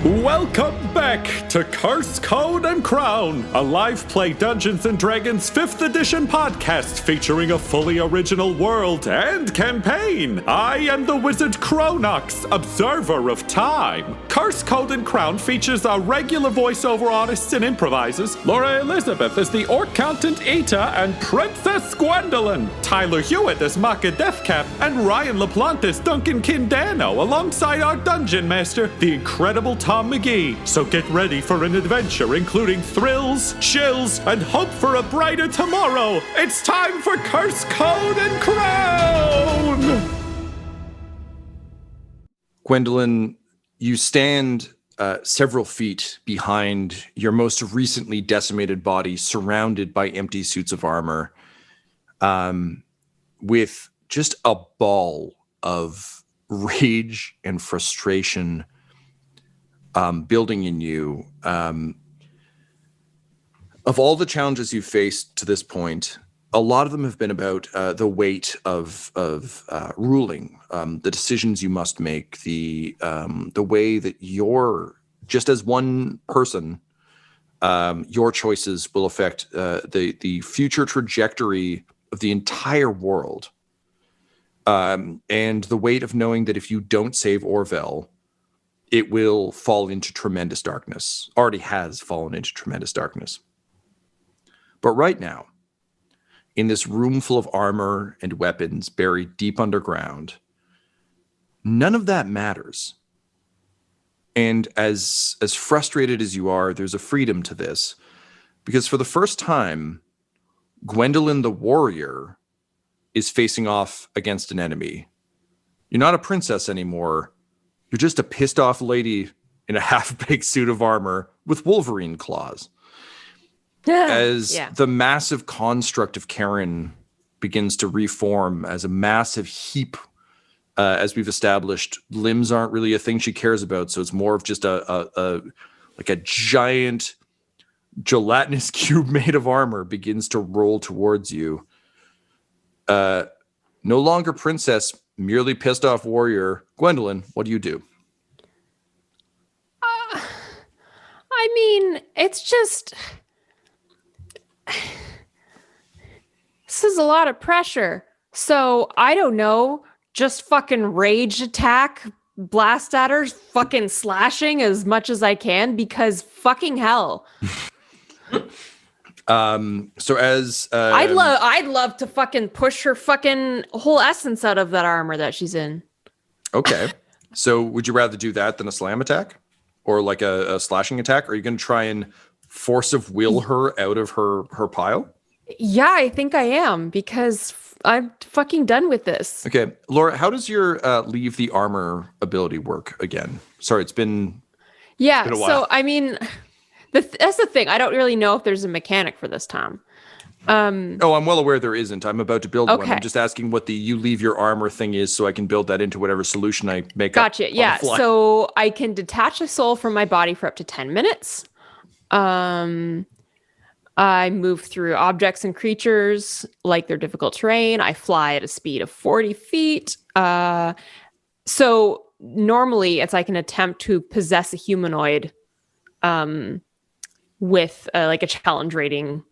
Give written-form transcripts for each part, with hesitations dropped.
Welcome back to Curse, Code, and Crown, a live play Dungeons & Dragons 5th edition podcast featuring a fully original world and campaign. I am the wizard Cronox, observer of time. Curse, Code, and Crown features our regular voiceover artists and improvisers, Laura Elizabeth as the Orc Count Eta and Princess Gwendolyn, Tyler Hewitt as Makka Deathcap, and Ryan LaPlante as Duncan Danno, alongside our dungeon master, the incredible Tom McGee. So get ready for an adventure including thrills, chills, and hope for a brighter tomorrow. It's time for Curse, Code, and Crown! Gwendolyn, you stand several feet behind your most recently decimated body, surrounded by empty suits of armor, with just a ball of rage and frustration building in you. Of all the challenges you've faced to this point, a lot of them have been about the weight of ruling, the decisions you must make, the way that just as one person, your choices will affect the future trajectory of the entire world, and the weight of knowing that if you don't save Orville, it will fall into tremendous darkness. Already has fallen into tremendous darkness. But right now, in this room full of armor and weapons buried deep underground, none of that matters. And as frustrated as you are, there's a freedom to this. Because for the first time, Gwendolyn the warrior is facing off against an enemy. You're not a princess anymore. You're just a pissed off lady in a half-baked suit of armor with Wolverine claws. The massive construct of Karen begins to reform as a massive heap, as we've established, limbs aren't really a thing she cares about. So it's more of just a giant gelatinous cube made of armor begins to roll towards you. No longer princess, merely pissed off warrior. Gwendolyn, what do you do? I mean, it's just... This is a lot of pressure. So, I don't know, just fucking rage attack, blast at her, fucking slashing as much as I can, because fucking hell. So as I'd love to fucking push her fucking whole essence out of that armor that she's in. Okay. So would you rather do that than a slam attack? Or like a slashing attack? Are you going to try and force of will her out of her pile? Yeah, I think I am, because I'm fucking done with this. Okay. Laura, how does your leave the armor ability work again? Sorry, it's been a while. So I mean, that's the thing. I don't really know if there's a mechanic for this, Tom. I'm well aware there isn't. I'm about to build one. Okay. I'm just asking what the you leave your armor thing is so I can build that into whatever solution I make Gotcha. up. Yeah. So I can detach a soul from my body for up to 10 minutes. I move through objects and creatures like they're difficult terrain. I fly at a speed of 40 feet. So normally it's like an attempt to possess a humanoid with like a challenge rating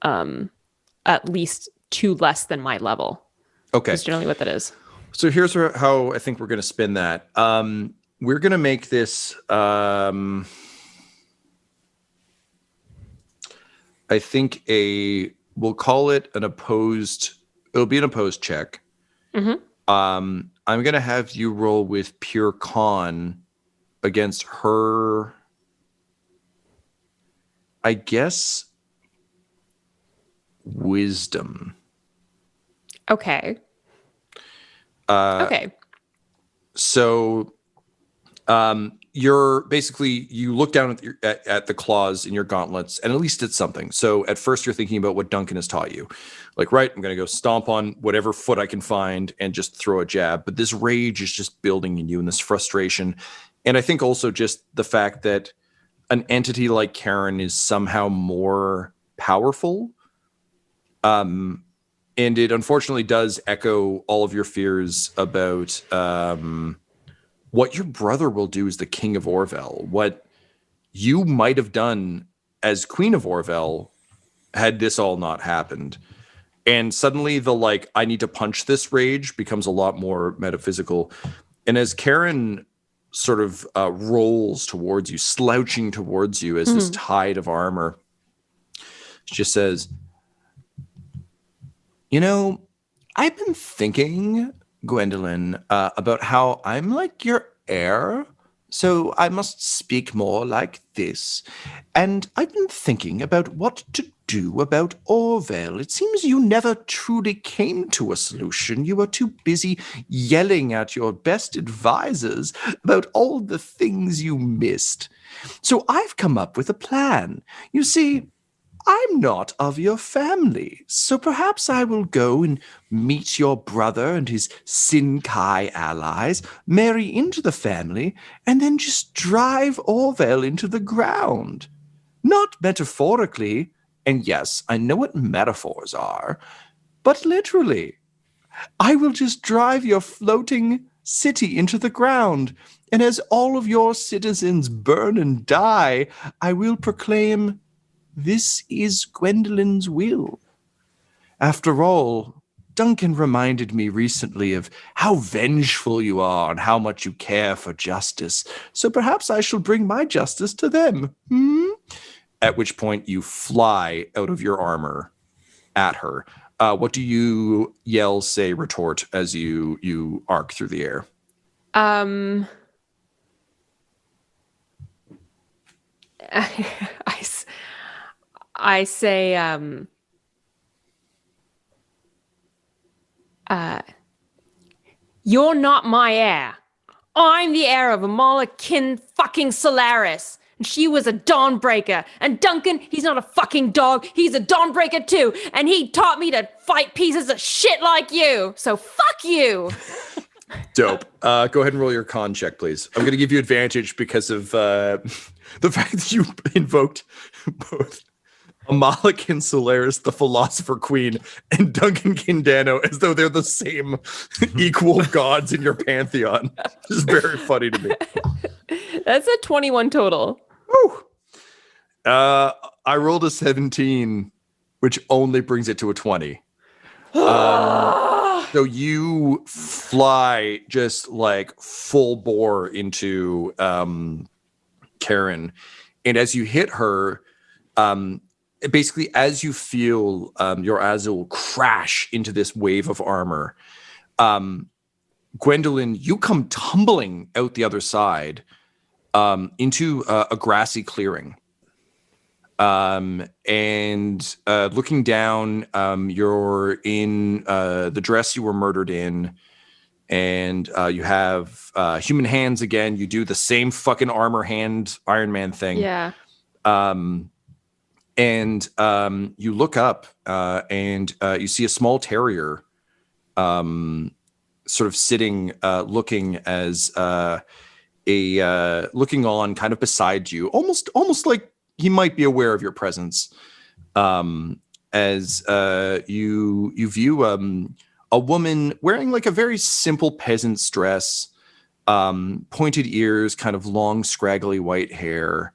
at least 2 less than my level. Okay. That's generally what that is. So here's how I think we're going to spin that. We're going to make this... I think we'll call it it'll be an opposed check. Mm-hmm. I'm going to have you roll with pure con against her, I guess, wisdom. Okay. Okay. So, you look down at the claws in your gauntlets, and at least it's something. So at first you're thinking about what Duncan has taught you. Like, right, I'm going to go stomp on whatever foot I can find and just throw a jab. But this rage is just building in you, and this frustration. And I think also just the fact that an entity like Karen is somehow more powerful. And it unfortunately does echo all of your fears about what your brother will do as the king of Orville, what you might have done as queen of Orville had this all not happened. And suddenly the like, I need to punch this rage becomes a lot more metaphysical. And as Karen sort of rolls towards you, slouching towards you as this tide of armor, she just says, you know, I've been thinking, Gwendolyn, about how I'm like your heir, so I must speak more like this. And I've been thinking about what to do about Orville. It seems you never truly came to a solution. You were too busy yelling at your best advisors about all the things you missed. So I've come up with a plan. You see, I'm not of your family, so perhaps I will go and meet your brother and his Sinkai allies, marry into the family, and then just drive Orville into the ground. Not metaphorically, and yes, I know what metaphors are, but literally. I will just drive your floating city into the ground, and as all of your citizens burn and die, I will proclaim, this is Gwendolyn's will. After all, Duncan reminded me recently of how vengeful you are and how much you care for justice, so perhaps I shall bring my justice to them. At which point you fly out of your armor at her. What do you yell, say, retort as you arc through the air? I say, you're not my heir. I'm the heir of Amalakin fucking Solaris. And she was a Dawnbreaker. And Duncan, he's not a fucking dog. He's a Dawnbreaker too. And he taught me to fight pieces of shit like you. So fuck you. Dope. Go ahead and roll your con check, please. I'm going to give you advantage because of the fact that you invoked both Amalakin Solaris, the Philosopher Queen, and Duncan Danno as though they're the same equal gods in your pantheon. This is very funny to me. That's a 21 total. Woo. I rolled a 17, which only brings it to a 20. So you fly just like full bore into Karen. And as you hit her, basically as you feel your Azul crash into this wave of armor, Gwendolyn, you come tumbling out the other side into a grassy clearing. And looking down, you're in the dress you were murdered in, and you have human hands again. You do the same fucking armor hand Iron Man thing. Yeah. And you look up and you see a small terrier sort of sitting, looking as looking on kind of beside you, almost like he might be aware of your presence, as you view a woman wearing like a very simple peasant's dress, pointed ears, kind of long, scraggly white hair.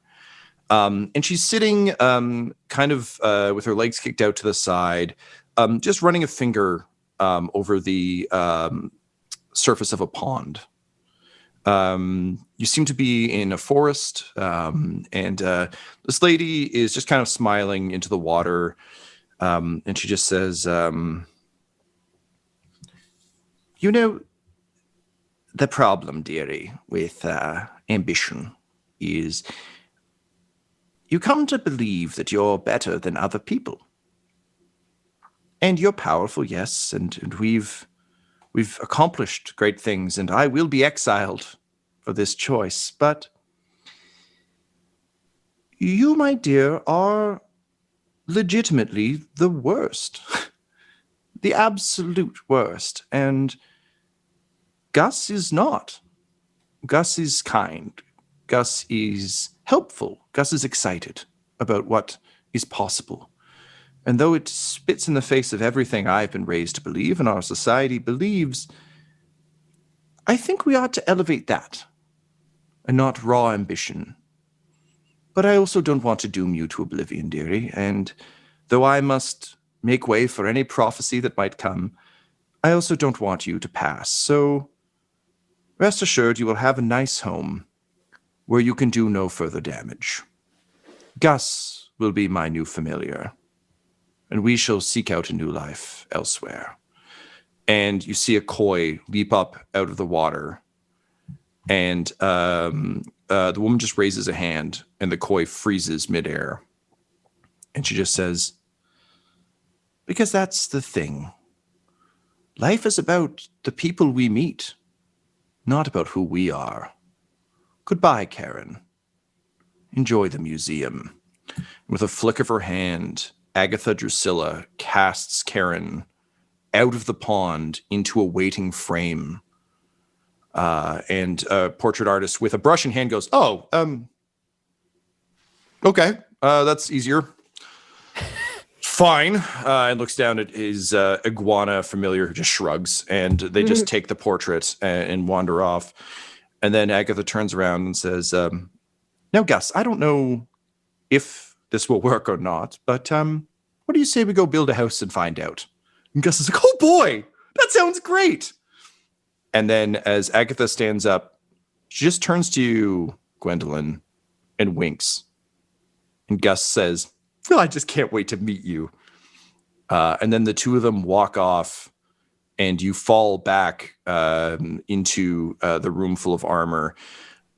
And she's sitting kind of with her legs kicked out to the side, just running a finger over the surface of a pond. You seem to be in a forest, and this lady is just kind of smiling into the water, and she just says, you know, the problem, dearie, with ambition is you come to believe that you're better than other people. And you're powerful, yes, and we've accomplished great things, and I will be exiled for this choice, but you, my dear, are legitimately the worst. The absolute worst. And Gus is not. Gus is kind. Gus is helpful. Gus is excited about what is possible. And though it spits in the face of everything I've been raised to believe and our society believes, I think we ought to elevate that and not raw ambition. But I also don't want to doom you to oblivion, dearie, and though I must make way for any prophecy that might come, I also don't want you to pass. So rest assured you will have a nice home where you can do no further damage. Gus will be my new familiar, and we shall seek out a new life elsewhere. And you see a koi leap up out of the water, and the woman just raises a hand, and the koi freezes midair. And she just says, because that's the thing. Life is about the people we meet, not about who we are. Goodbye, Karen. Enjoy the museum. With a flick of her hand, Agatha Drusilla casts Karen out of the pond into a waiting frame. And a portrait artist with a brush in hand goes, okay, that's easier. Fine. And looks down at his iguana familiar who just shrugs, and they just take the portrait and wander off. And then Agatha turns around and says, now, Gus, I don't know if this will work or not, but what do you say we go build a house and find out? And Gus is like, oh boy, that sounds great. And then as Agatha stands up, she just turns to you, Gwendolyn, and winks. And Gus says, I just can't wait to meet you. And then the two of them walk off, and you fall back into the room full of armor.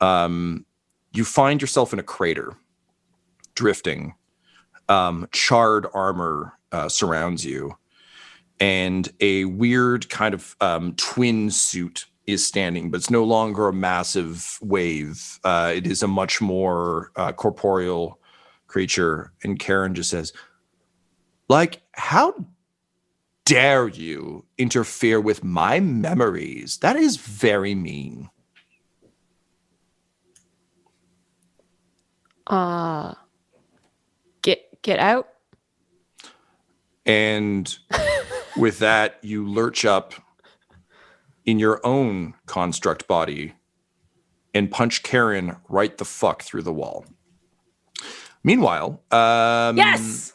You find yourself in a crater, drifting. Charred armor surrounds you. And a weird kind of twin suit is standing, but it's no longer a massive wave. It is a much more corporeal creature. And Karen just says, like, how dare you interfere with my memories? That is very mean. Get out. And with that, you lurch up in your own construct body and punch Karen right the fuck through the wall. Meanwhile, yes.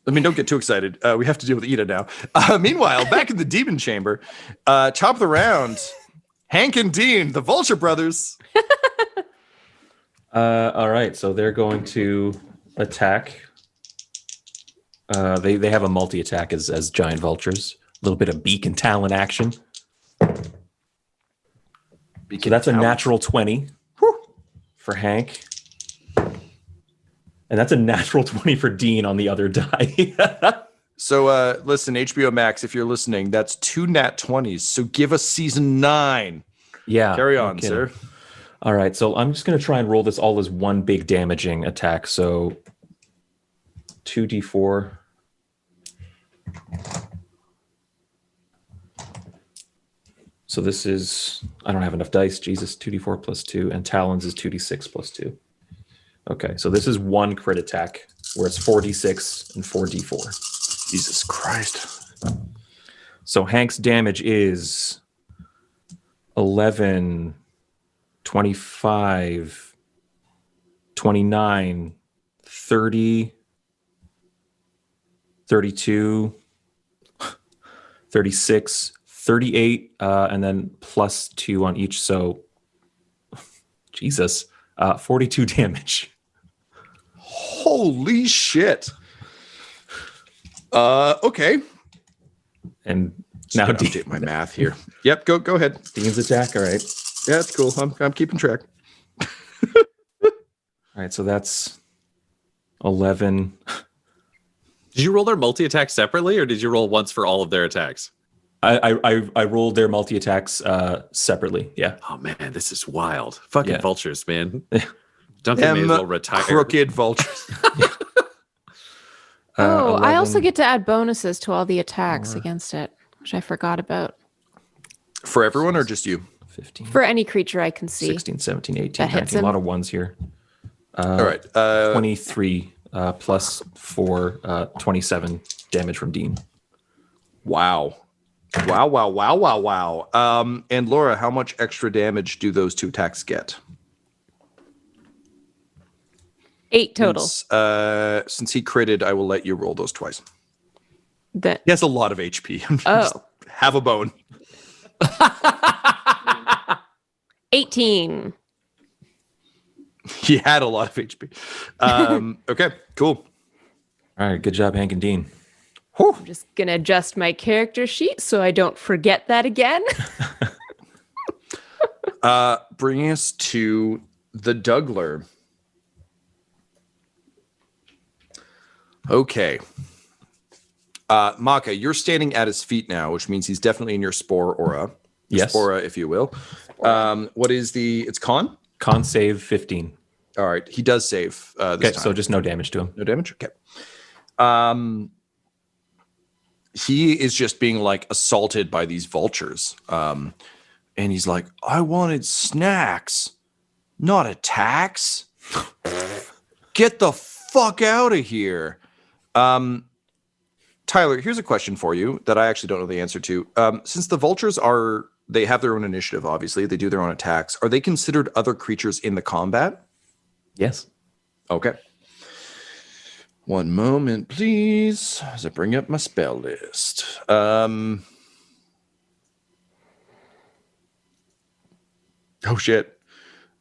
I mean, don't get too excited. We have to deal with Ida now. Meanwhile, back in the demon chamber, top of the round, Hank and Dean, the Vulture brothers. All right, so they're going to attack. They have a multi-attack as giant vultures. A little bit of beak and talon action. So that's a natural 20 for Hank. And that's a natural 20 for Dean on the other die. So listen, HBO Max, if you're listening, that's 2 nat 20s. So give us season 9. Yeah. Carry on, sir. All right, so I'm just going to try and roll this all as one big damaging attack. So 2d4. So this is, I don't have enough dice. Jesus, 2d4 plus 2, and Talons is 2d6 plus 2. Okay, so this is one crit attack where it's 4d6 and 4d4. Jesus Christ. So Hank's damage is 11, 25, 29, 30, 32, 36, 38, and then plus 2 on each. So, Jesus, 42 damage. Holy shit. Okay. And now update my math here. Yep, go ahead. Dean's attack. All right. Yeah, that's cool. I'm keeping track. All right, so that's 11. Did you roll their multi-attack separately, or did you roll once for all of their attacks? I rolled their multi-attacks separately. Yeah. Oh man, this is wild. Fucking vultures, man. Duncan Them may as well retire. Crooked vultures. I also get to add bonuses to all the attacks against it, which I forgot about. For everyone or just you? 15. For any creature I can see. 16, 17, 18, That hits 19. A him. lot of ones here. All right. 23 plus 4, 27 damage from Dean. Wow. And Laura, how much extra damage do those 2 attacks get? 8 total. Since he critted, I will let you roll those twice. That He has a lot of HP. Just have a bone. 18. He had a lot of HP. Okay, cool. All right, good job, Hank and Dean. Whew. I'm just gonna adjust my character sheet so I don't forget that again. Bringing us to the Dougler. Okay. Makka, you're standing at his feet now, which means he's definitely in your spore aura. Yes. Spora, if you will. What is it's con? Con save 15. All right. He does save this Okay, time. so just no damage to him. No damage? Okay. He is just being like assaulted by these vultures. And he's like, I wanted snacks, not attacks. Get the fuck out of here. Tyler, here's a question for you that I actually don't know the answer to. Since the vultures they have their own initiative, obviously. They do their own attacks. Are they considered other creatures in the combat? Yes. Okay. One moment, please, as I bring up my spell list. Oh, shit.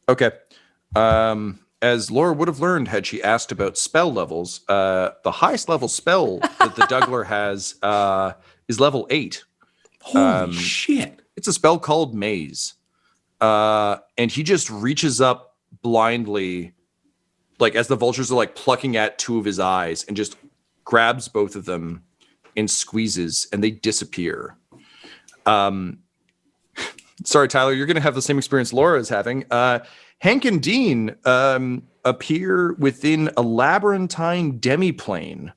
Okay. As Laura would have learned had she asked about spell levels, the highest level spell that the Dougler has is level 8. Holy shit. It's a spell called Maze. And he just reaches up blindly, like as the vultures are like plucking at 2 of his eyes, and just grabs both of them and squeezes, and they disappear. Sorry, Tyler, you're going to have the same experience Laura is having. Hank and Dean appear within a labyrinthine demiplane.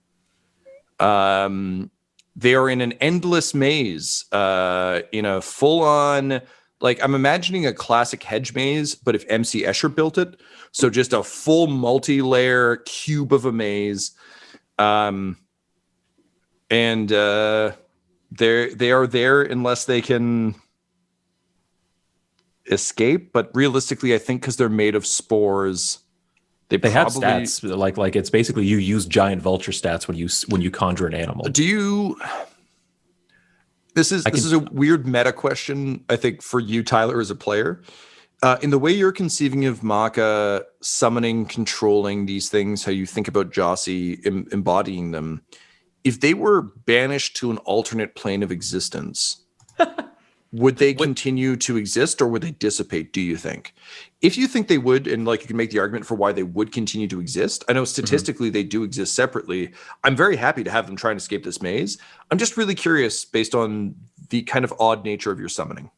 They are in an endless maze, in a full-on, like, I'm imagining a classic hedge maze, but if MC Escher built it. So just a full multi-layer cube of a maze. And they are there unless they can escape, but realistically, I think because they're made of spores, they have probably stats like it's basically you use giant vulture stats when you conjure an animal. Do you? This is a weird meta question, I think, for you, Tyler, as a player. In the way you're conceiving of Makka summoning, controlling these things, how you think about Jossie embodying them, if they were banished to an alternate plane of existence, would they continue to exist or would they dissipate, do you think? If you think they would, and like you can make the argument for why they would continue to exist, I know statistically they do exist separately. I'm very happy to have them try and escape this maze. I'm just really curious, based on the kind of odd nature of your summoning,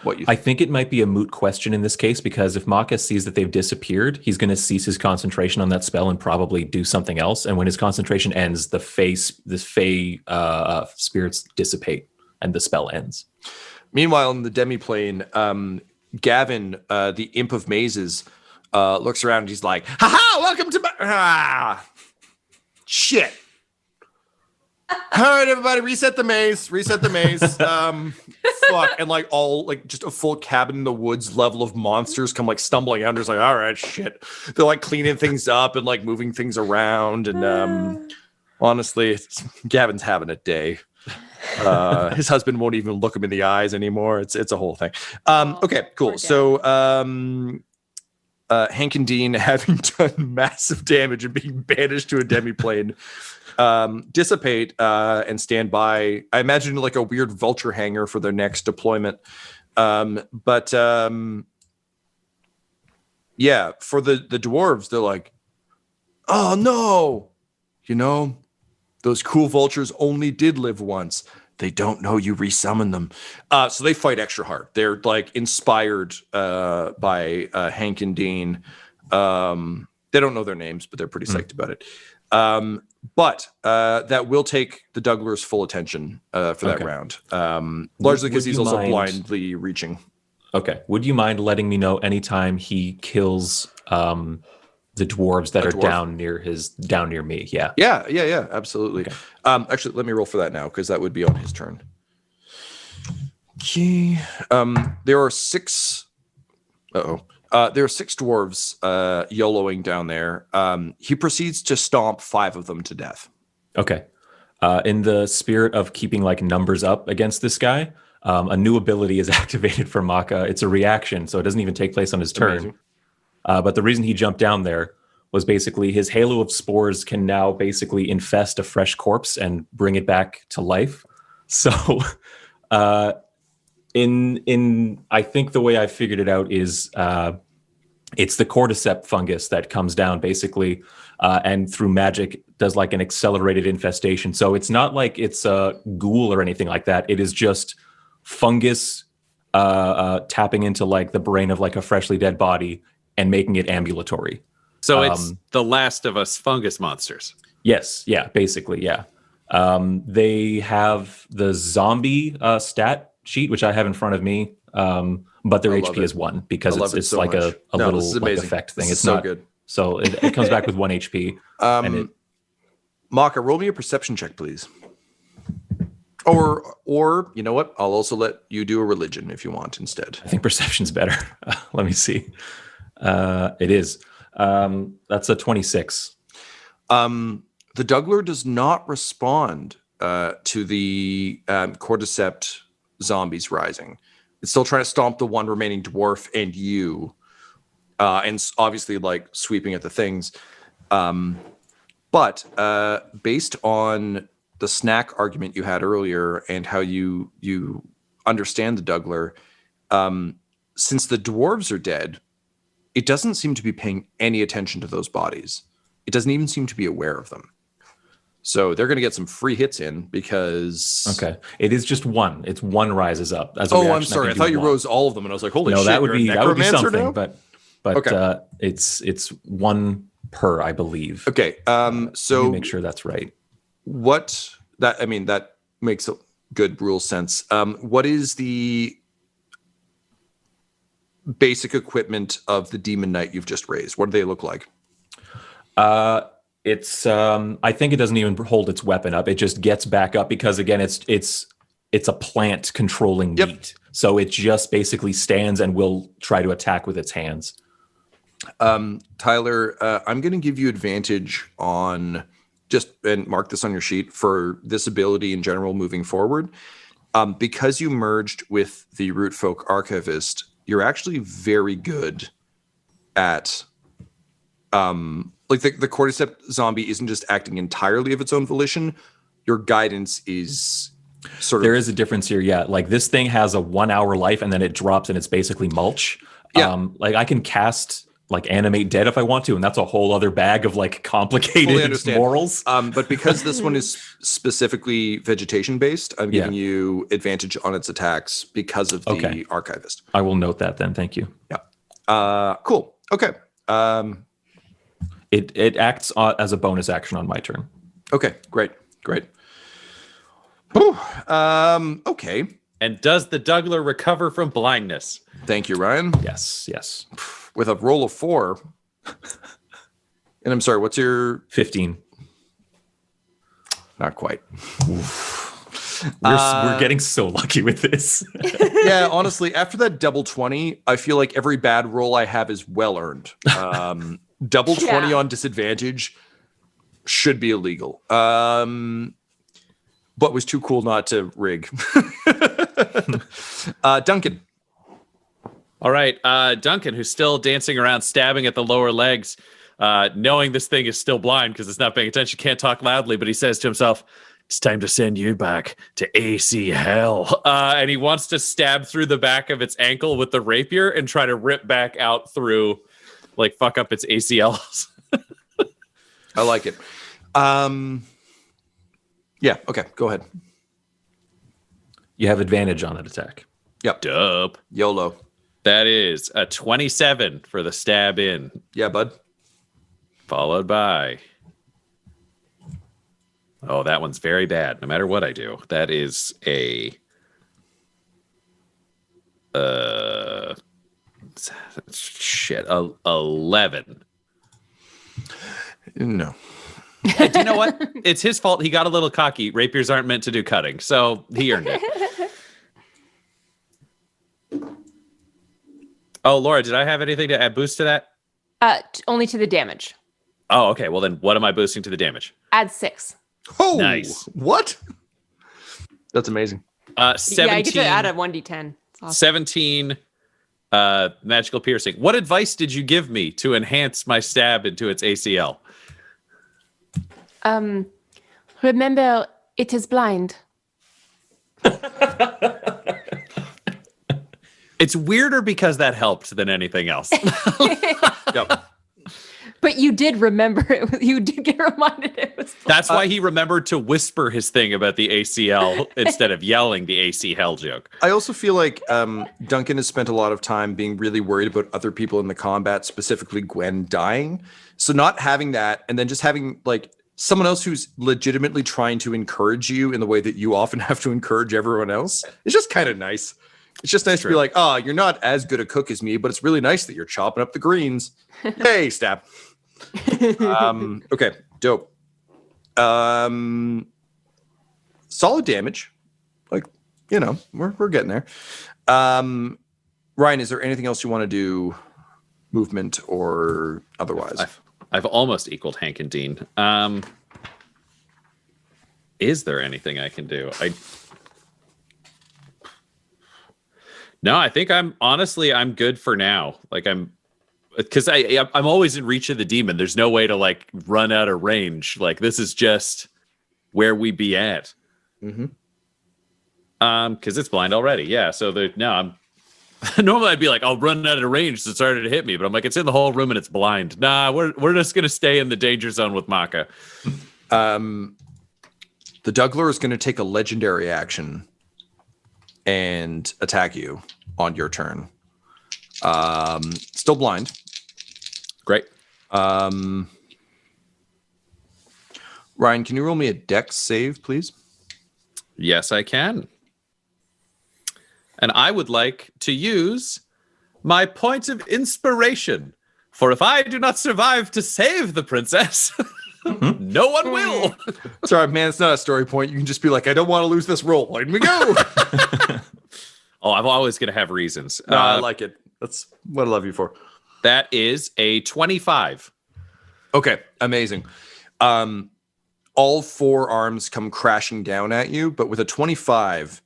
what you think. I think it might be a moot question in this case, because if Makka sees that they've disappeared, he's going to cease his concentration on that spell and probably do something else. And when his concentration ends, the Fey spirits dissipate and the spell ends. Meanwhile, in the demiplane, Gavin, the imp of mazes, looks around and he's like, "Ha-ha! Welcome to my shit! All right, everybody, reset the maze. Fuck!" And like just a full cabin in the woods level of monsters come like stumbling out. And it's like, all right, shit. They're like cleaning things up and like moving things around. And honestly, Gavin's having a day. His husband won't even look him in the eyes anymore. It's a whole thing. Okay, cool. So Hank and Dean, having done massive damage and being banished to a demiplane, dissipate and stand by. I imagine like a weird vulture hangar for their next deployment. Yeah, for the dwarves, they're like, oh no, those cool vultures only did live once. They don't know you resummon them. So they fight extra hard. They're like inspired by Hank and Dean. They don't know their names, but they're pretty psyched about it. But that will take the Dougler's full attention for that round. Largely because he's also blindly reaching. Okay. Would you mind letting me know anytime he kills the dwarves that are down near me? Yeah. Yeah, absolutely. Okay. Actually, let me roll for that now, because that would be on his turn. Okay. There are 6. There are 6 dwarves YOLOing down there. He proceeds to stomp 5 of them to death. Okay. In the spirit of keeping like numbers up against this guy, a new ability is activated for Makka. It's a reaction, so it doesn't even take place on his turn. Amazing. But the reason he jumped down there was basically his halo of spores can now basically infest a fresh corpse and bring it back to life. So in I think the way I figured it out is it's the cordyceps fungus that comes down basically and through magic does like an accelerated infestation. So it's not like it's a ghoul or anything like that. It is just fungus tapping into like the brain of like a freshly dead body and making it ambulatory. So it's the Last of Us fungus monsters. Yes. Yeah. Basically. Yeah. They have the zombie stat sheet, which I have in front of me. But their HP is 1 because it's so like much. a little this is like, amazing. effect thing. This It's is so not good. So it comes back with 1 HP. Makka, roll me a perception check, please. Or you know what? I'll also let you do a religion if you want instead. I think perception's better. Let me see. It is. That's a 26. The Dougler does not respond to the cordyceps zombies rising. It's still trying to stomp the one remaining dwarf and you, and obviously like sweeping at the things. But based on the snack argument you had earlier and how you understand the Dougler, since the dwarves are dead, it doesn't seem to be paying any attention to those bodies. It doesn't even seem to be aware of them. So they're going to get some free hits in because... Okay. It is just 1. It's 1 rises up. As a I'm reaction, sorry. I thought you rose all of them, and I was like, holy shit, that would be something. now? But Okay. It's 1 per, I believe. Okay. Let me So make sure that's right. that makes a good rule sense. What is the basic equipment of the Demon Knight you've just raised? What do they look like? It's I think it doesn't even hold its weapon up. It just gets back up because again it's a plant controlling meat. So it just basically stands and will try to attack with its hands. Tyler, I'm going to give you advantage on and mark this on your sheet for this ability in general moving forward. Because you merged with the Root Folk Archivist, you're actually very good at like the cordyceps zombie isn't just acting entirely of its own volition. Your guidance is There is a difference here. Yeah. Like this thing has a 1 hour life and then it drops and it's basically mulch. Yeah. Like I can cast like animate dead if I want to. And that's a whole other bag of like complicated morals. But because this one is specifically vegetation based, I'm giving you advantage on its attacks because of the archivist. I will note that then. Thank you. Yeah. Cool. Okay. It acts as a bonus action on my turn. Okay. Great. Whew. Okay. And does the Dougler recover from blindness? Thank you, Ryan. Yes. With a roll of 4. And I'm sorry, what's your 15? Not quite. We're getting so lucky with this. Yeah, honestly, after that double 20, I feel like every bad roll I have is well earned. Double 20 on disadvantage should be illegal. But was too cool not to rig. Duncan. All right. Duncan, who's still dancing around, stabbing at the lower legs, knowing this thing is still blind because it's not paying attention, can't talk loudly, but he says to himself, it's time to send you back to AC hell. And he wants to stab through the back of its ankle with the rapier and try to rip back out through, like, fuck up its ACLs. I like it. Yeah, okay, go ahead. You have advantage on that attack. Yep. Dope. YOLO. That is a 27 for the stab in. Yeah, bud. Followed by... Oh, that one's very bad, no matter what I do. That is a... 11. No. And you know what? It's his fault. He got a little cocky. Rapiers aren't meant to do cutting, so he earned it. Oh, Laura, did I have anything to add boost to that? Only to the damage. Oh, okay. Well, then what am I boosting to the damage? Add 6. Oh, Nice. What? That's amazing. 17. Yeah, I get to add a 1d10. It's awesome. 17 magical piercing. What advice did you give me to enhance my stab into its ACL? Remember, it is blind. It's weirder because that helped than anything else. Yep. But you did remember it. You did get reminded it was blind. That's why he remembered to whisper his thing about the ACL instead of yelling the AC hell joke. I also feel like Duncan has spent a lot of time being really worried about other people in the combat, specifically Gwen dying. So not having that, and then just having like someone else who's legitimately trying to encourage you in the way that you often have to encourage everyone else, it's just kind of nice. It's just nice to be like, oh, you're not as good a cook as me, but it's really nice that you're chopping up the greens. Hey, stab. Okay, dope. Solid damage. Like, you know, we're getting there. Ryan, is there anything else you want to do, movement or otherwise? I've almost equaled Hank and Dean. Is there anything I can do? No, I think I'm good for now. Like because I'm always in reach of the demon. There's no way to like run out of range. Like this is just where we be at. Mm-hmm. Because it's blind already. Yeah. So I'm normally I'd be like, I'll run out of range, so it's harder to hit me. But I'm like, it's in the whole room and it's blind. Nah, we're just gonna stay in the danger zone with Makka. The Dougler is going to take a legendary action and attack you on your turn. Still blind. Great. Ryan, can you roll me a dex save, please? Yes, I can. And I would like to use my point of inspiration. For if I do not survive to save the princess, no one will. Sorry, man, it's not a story point. You can just be like, I don't want to lose this roll. Let me go. Oh, I'm always going to have reasons. No, I like it. That's what I love you for. That is a 25. Okay, amazing. All 4 arms come crashing down at you, but with a 25,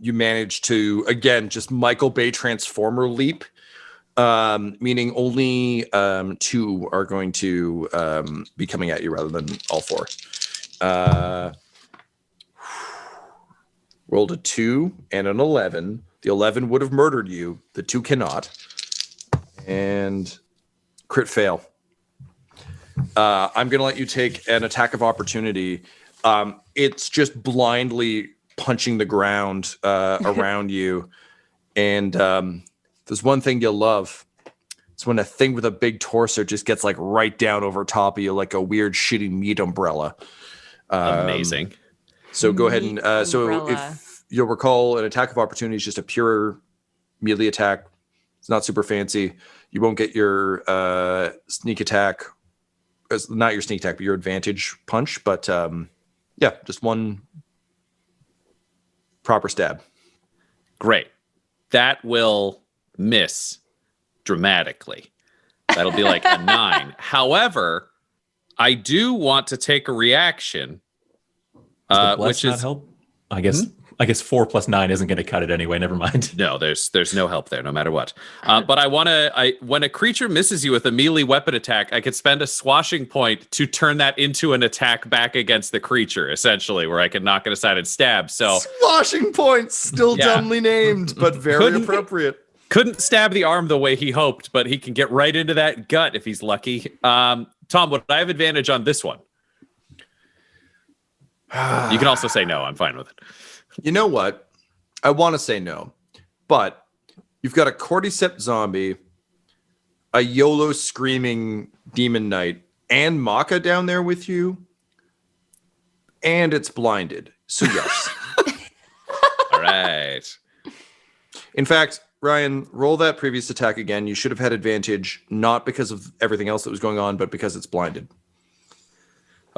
you manage to, again, just Michael Bay Transformer leap, meaning only 2 are going to be coming at you rather than all 4. Rolled a 2 and an 11. The 11 would have murdered you. The 2 cannot. And crit fail. I'm going to let you take an attack of opportunity. It's just blindly punching the ground around you. And there's one thing you'll love. It's when a thing with a big torso just gets like right down over top of you like a weird shitty meat umbrella. Amazing. So go ahead and so if you'll recall, an attack of opportunity is just a pure melee attack. It's not super fancy. You won't get your sneak attack. It's not your sneak attack, but your advantage punch. But yeah, just one proper stab. Great. That will miss dramatically. That'll be like a 9. However, I do want to take a reaction, which is help. I guess 4 plus 9 isn't going to cut it anyway. Never mind. No, there's no help there, no matter what. But when a creature misses you with a melee weapon attack, I could spend a swashing point to turn that into an attack back against the creature, essentially, where I can knock it aside and stab. So swashing points, still dumbly named, but very appropriate. Couldn't stab the arm the way he hoped, but he can get right into that gut if he's lucky. Tom, would I have advantage on this one? You can also say no. I'm fine with it. You know what? I want to say no, but you've got a cordyceps zombie, a YOLO screaming demon knight, and Makka down there with you, and it's blinded. So yes. All right. In fact, Ryan, roll that previous attack again. You should have had advantage, not because of everything else that was going on, but because it's blinded.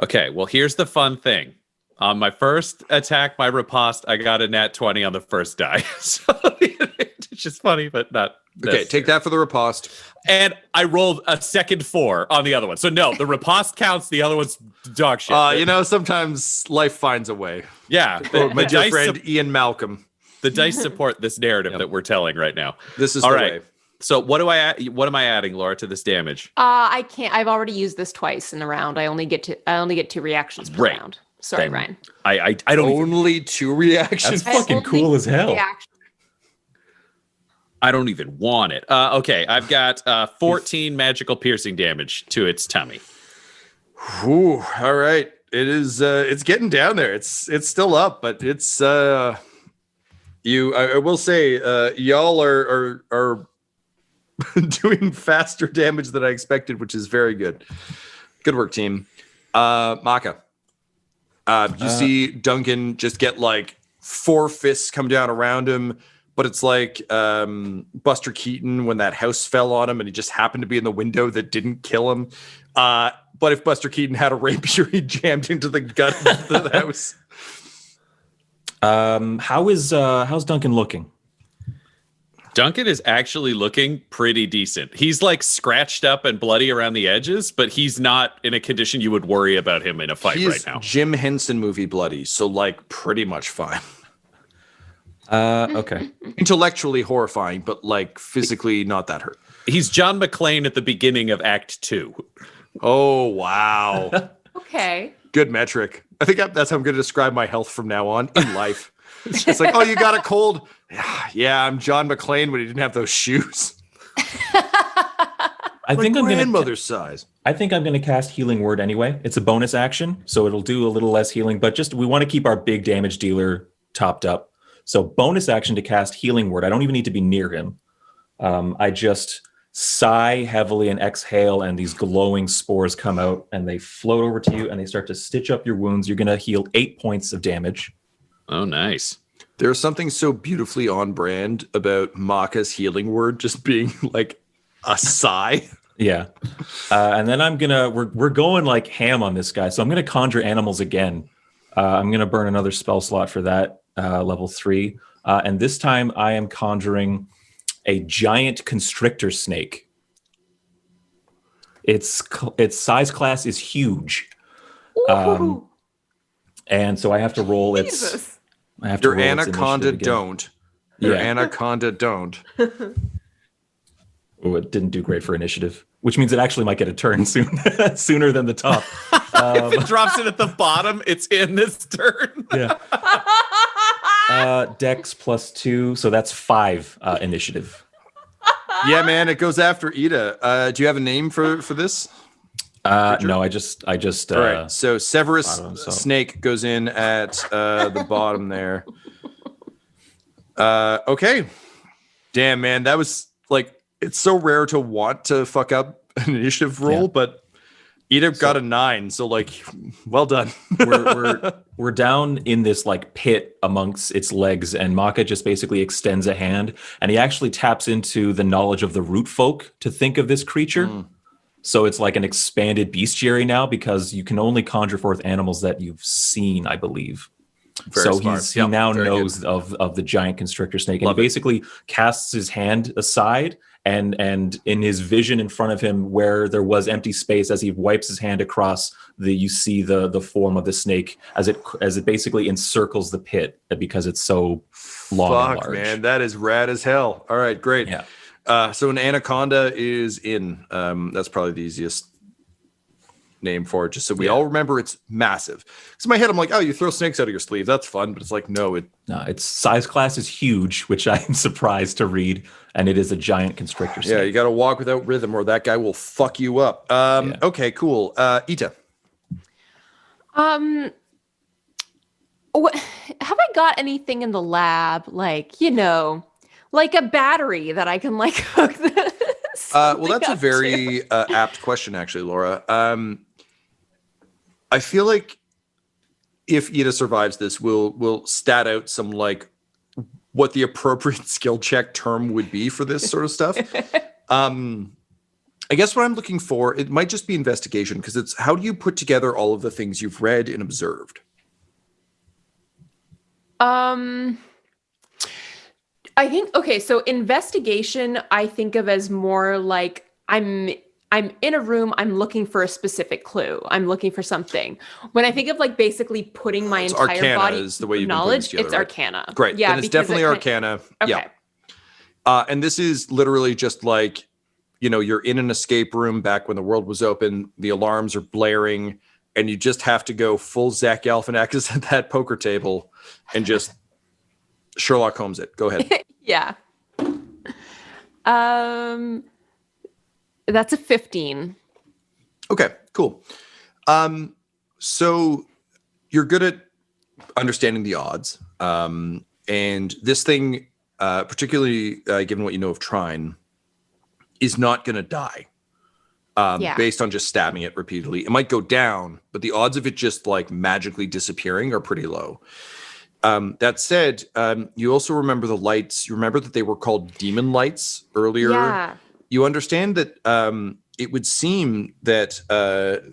Okay, well, here's the fun thing. On my first attack, my riposte, I got a nat 20 on the first die. So the advantage which is funny, but not. Okay, take that for the riposte. And I rolled a second 4 on the other one. So no, the riposte counts. The other one's dog shit. Sometimes life finds a way. Yeah. My dear friend Ian Malcolm. The dice support this narrative that we're telling right now. This is all the right. way. So what am I adding, Laura, to this damage? I can't. I've already used this twice in the round. I only get 2 reactions per round. Sorry, Then Ryan. I don't only 2 reactions. That's fucking cool as hell. I don't even want it. Okay, I've got 14 magical piercing damage to its tummy. Ooh, all right. It is. It's getting down there. It's still up, but it's. I will say, y'all are doing faster damage than I expected, which is very good. Good work, team. Makka. You see Duncan just get like 4 fists come down around him, but it's like Buster Keaton when that house fell on him and he just happened to be in the window that didn't kill him. But if Buster Keaton had a rapier, he jammed into the gut of the house. How's Duncan looking? Duncan is actually looking pretty decent. He's like scratched up and bloody around the edges, but he's not in a condition you would worry about him in a fight right now. Jim Henson movie bloody, so like pretty much fine. Okay. Intellectually horrifying, but like physically not that hurt. He's John McClane at the beginning of Act 2. Oh, wow. Okay. Good metric. I think that's how I'm going to describe my health from now on in life. It's just like, oh, you got a cold? Yeah, I'm John McClane when he didn't have those shoes. I think I'm grandmother's size. I think I'm going to cast Healing Word anyway. It's a bonus action, so it'll do a little less healing, but just we want to keep our big damage dealer topped up. So bonus action to cast Healing Word. I don't even need to be near him. I just sigh heavily and exhale, and these glowing spores come out, and they float over to you, and they start to stitch up your wounds. You're going to heal 8 points of damage. Oh, nice. There's something so beautifully on brand about Makka's Healing Word just being like a sigh. Yeah. And then we're going like ham on this guy. So I'm going to conjure animals again. I'm going to burn another spell slot for that, level 3. And this time I am conjuring a giant constrictor snake. Its size class is huge. And so I have to roll its... I have to Your anaconda don't. Your anaconda don't. Oh, it didn't do great for initiative, which means it actually might get a turn soon, sooner than the top. If it drops it at the bottom, it's in this turn. Yeah. Dex +2, so that's 5 initiative. Yeah, man, it goes after Ida. Do you have a name for this? No, I just. All right. So Severus Snake goes in at the bottom there. Okay. Damn, man, that was like, it's so rare to want to fuck up an initiative roll, but Ida got a 9, so like, well done. we're down in this like pit amongst its legs, and Makka just basically extends a hand, and he actually taps into the knowledge of the root folk to think of this creature. So it's like an expanded bestiary now, because you can only conjure forth animals that you've seen, I believe. Very smart. He now knows of the giant constrictor snake, and he basically casts his hand aside, and in his vision in front of him, where there was empty space, as he wipes his hand across, you see the form of the snake as it basically encircles the pit, because it's so long and large. Man, that is rad as hell. All right, great. Yeah. So an anaconda is in. That's probably the easiest name for it, just so we all remember it's massive. Because in my head, I'm like, oh, you throw snakes out of your sleeve. That's fun. But it's like, no. Its size class is huge, which I'm surprised to read. And it is a giant constrictor snake. Yeah, you got to walk without rhythm or that guy will fuck you up. Okay, cool. Ita. Have I got anything in the lab? Like a battery that I can like hook this. Well, that's a very apt question, actually, Laura. I feel like if Ida survives this, we'll stat out some like what the appropriate skill check term would be for this sort of stuff. I guess what I'm looking for, it might just be investigation, because it's how do you put together all of the things you've read and observed? I think, okay, so investigation I think of as more like I'm in a room, I'm looking for a specific clue. I'm looking for something. When I think of like basically putting my It's entire Arcana body is the way you've been putting knowledge, this together, it's right? Arcana. Great. Yeah, Then it's because definitely Arcana. Okay. Yeah. And this is literally just like, you're in an escape room back when the world was open. The alarms are blaring, and you just have to go full Zach Galifianakis at that poker table and just Sherlock Holmes it. Go ahead. Yeah. That's a 15. Okay, cool. So you're good at understanding the odds. And this thing, particularly given what you know of Trine, is not going to die based on just stabbing it repeatedly. It might go down, but the odds of it just like magically disappearing are pretty low. That said, you also remember the lights. You remember that they were called demon lights earlier. Yeah. You understand that it would seem that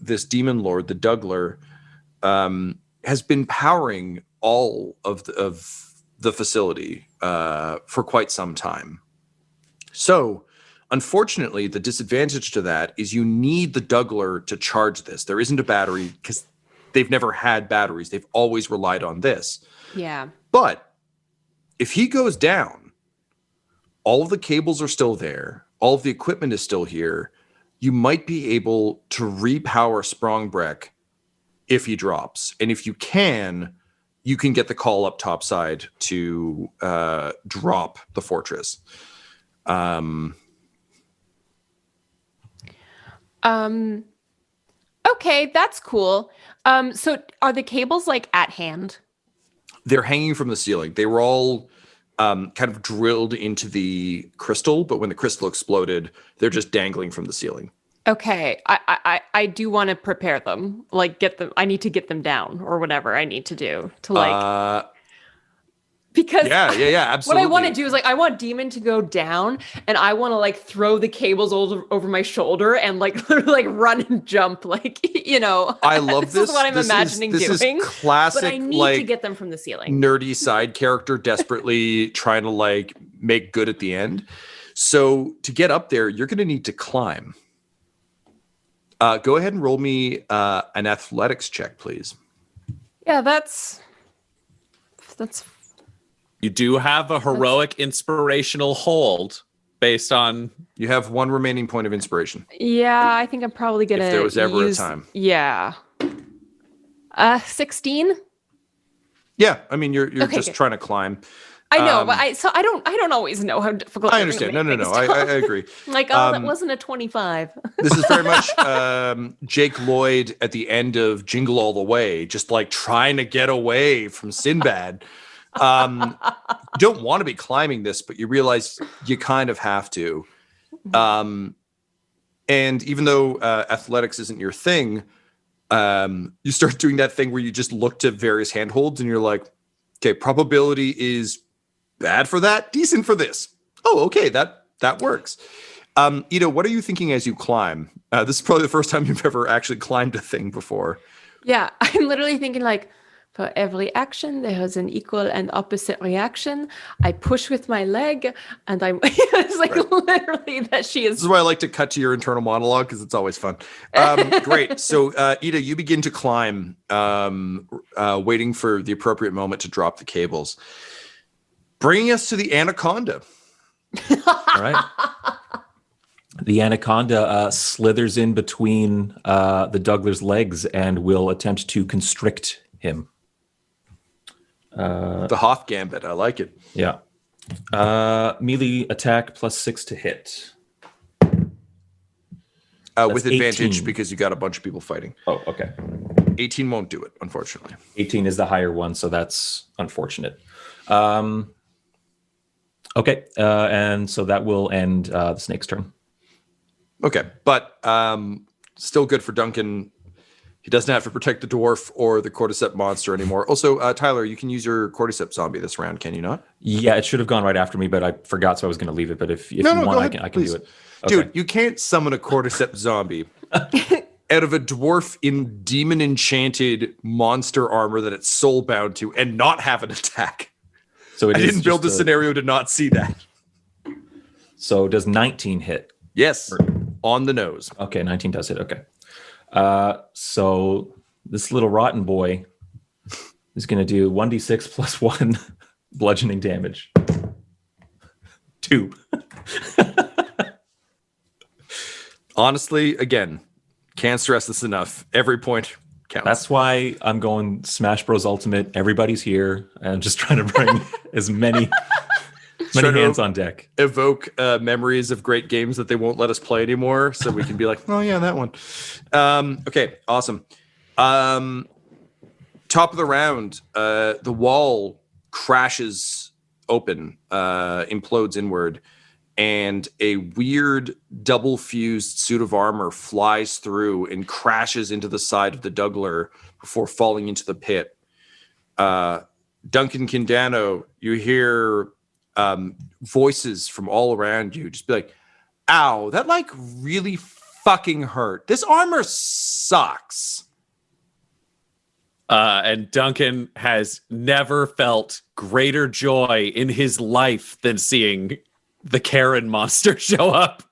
this demon lord, the Dougler, has been powering all of the facility for quite some time. So, unfortunately, the disadvantage to that is you need the Dougler to charge this. There isn't a battery because they've never had batteries. They've always relied on this. Yeah. But if he goes down, all of the cables are still there. All of the equipment is still here. You might be able to repower Sprangbrekh if he drops. And if you can get the call up topside to drop the fortress. Okay, that's cool. So are the cables like at hand? They're hanging from the ceiling. They were all kind of drilled into the crystal, but when the crystal exploded, they're just dangling from the ceiling. Okay, I do want to prepare them. Like get them. I need to get them down or whatever I need to do to like. Because yeah, absolutely. What I want to do is like I want Demon to go down, and I want to like throw the cables over my shoulder and like literally like run and jump, like I love this. This is what I'm imagining doing. This is classic, but I need to get them from the ceiling. Nerdy side character desperately trying to like make good at the end. So to get up there, you're going to need to climb. Go ahead and roll me an athletics check, please. Yeah, that's. You do have a heroic inspirational hold based on. You have one remaining point of inspiration. Yeah, I think I'm probably gonna. If there was ever a time. Yeah. 16. Yeah, I mean you're Okay, just good. trying to climb. I know, but I don't always know how difficult. I understand. No. I agree. Like, that wasn't a 25. This is very much Jake Lloyd at the end of Jingle All the Way, just like trying to get away from Sinbad. You don't want to be climbing this, but you realize you kind of have to. And even though athletics isn't your thing, you start doing that thing where you just look to various handholds and you're like, okay, probability is bad for that, decent for this. Oh, okay, that works. Ida, what are you thinking as you climb? This is probably the first time you've ever actually climbed a thing before. Yeah, I'm literally thinking like, for every action, there is an equal and opposite reaction. I push with my leg, and I'm. It's like literally that she is. This is why I like to cut to your internal monologue because it's always fun. Great. So, Ida, you begin to climb, waiting for the appropriate moment to drop the cables. Bringing us to the anaconda. All right. The anaconda slithers in between the Dougler's legs and will attempt to constrict him. The Hoth Gambit. I like it. Yeah. Melee attack +6 to hit. With advantage 18. because you got a bunch of people fighting. Oh, okay. 18 won't do it, unfortunately. 18 is the higher one, so that's unfortunate. Okay, and so that will end the snake's turn. Okay, but still good for Duncan. He doesn't have to protect the dwarf or the cordyceps monster anymore. Also, Tyler, you can use your cordyceps zombie this round, can you not? Yeah, it should have gone right after me, but I forgot, so I was going to leave it. But if you want, I can do it. Okay. Dude, you can't summon a cordyceps zombie out of a dwarf in demon enchanted monster armor that it's soul bound to and not have an attack. So I didn't build the scenario to not see that. So does 19 hit? Yes, on the nose. Okay, 19 does hit. Okay. So this little rotten boy is going to do 1d6 plus 1 bludgeoning damage. 2. Honestly, again, can't stress this enough. Every point counts. That's why I'm going Smash Bros. Ultimate. Everybody's here. I'm just trying to bring as many hands on deck. Evoke memories of great games that they won't let us play anymore, so we can be like, oh yeah, that one. Okay, awesome. Top of the round, the wall crashes open, implodes inward, and a weird double fused suit of armor flies through and crashes into the side of the Dougler before falling into the pit. Duncan Danno, you hear voices from all around you just be like, ow, that like really fucking hurt. This armor sucks. And Duncan has never felt greater joy in his life than seeing the Karen monster show up,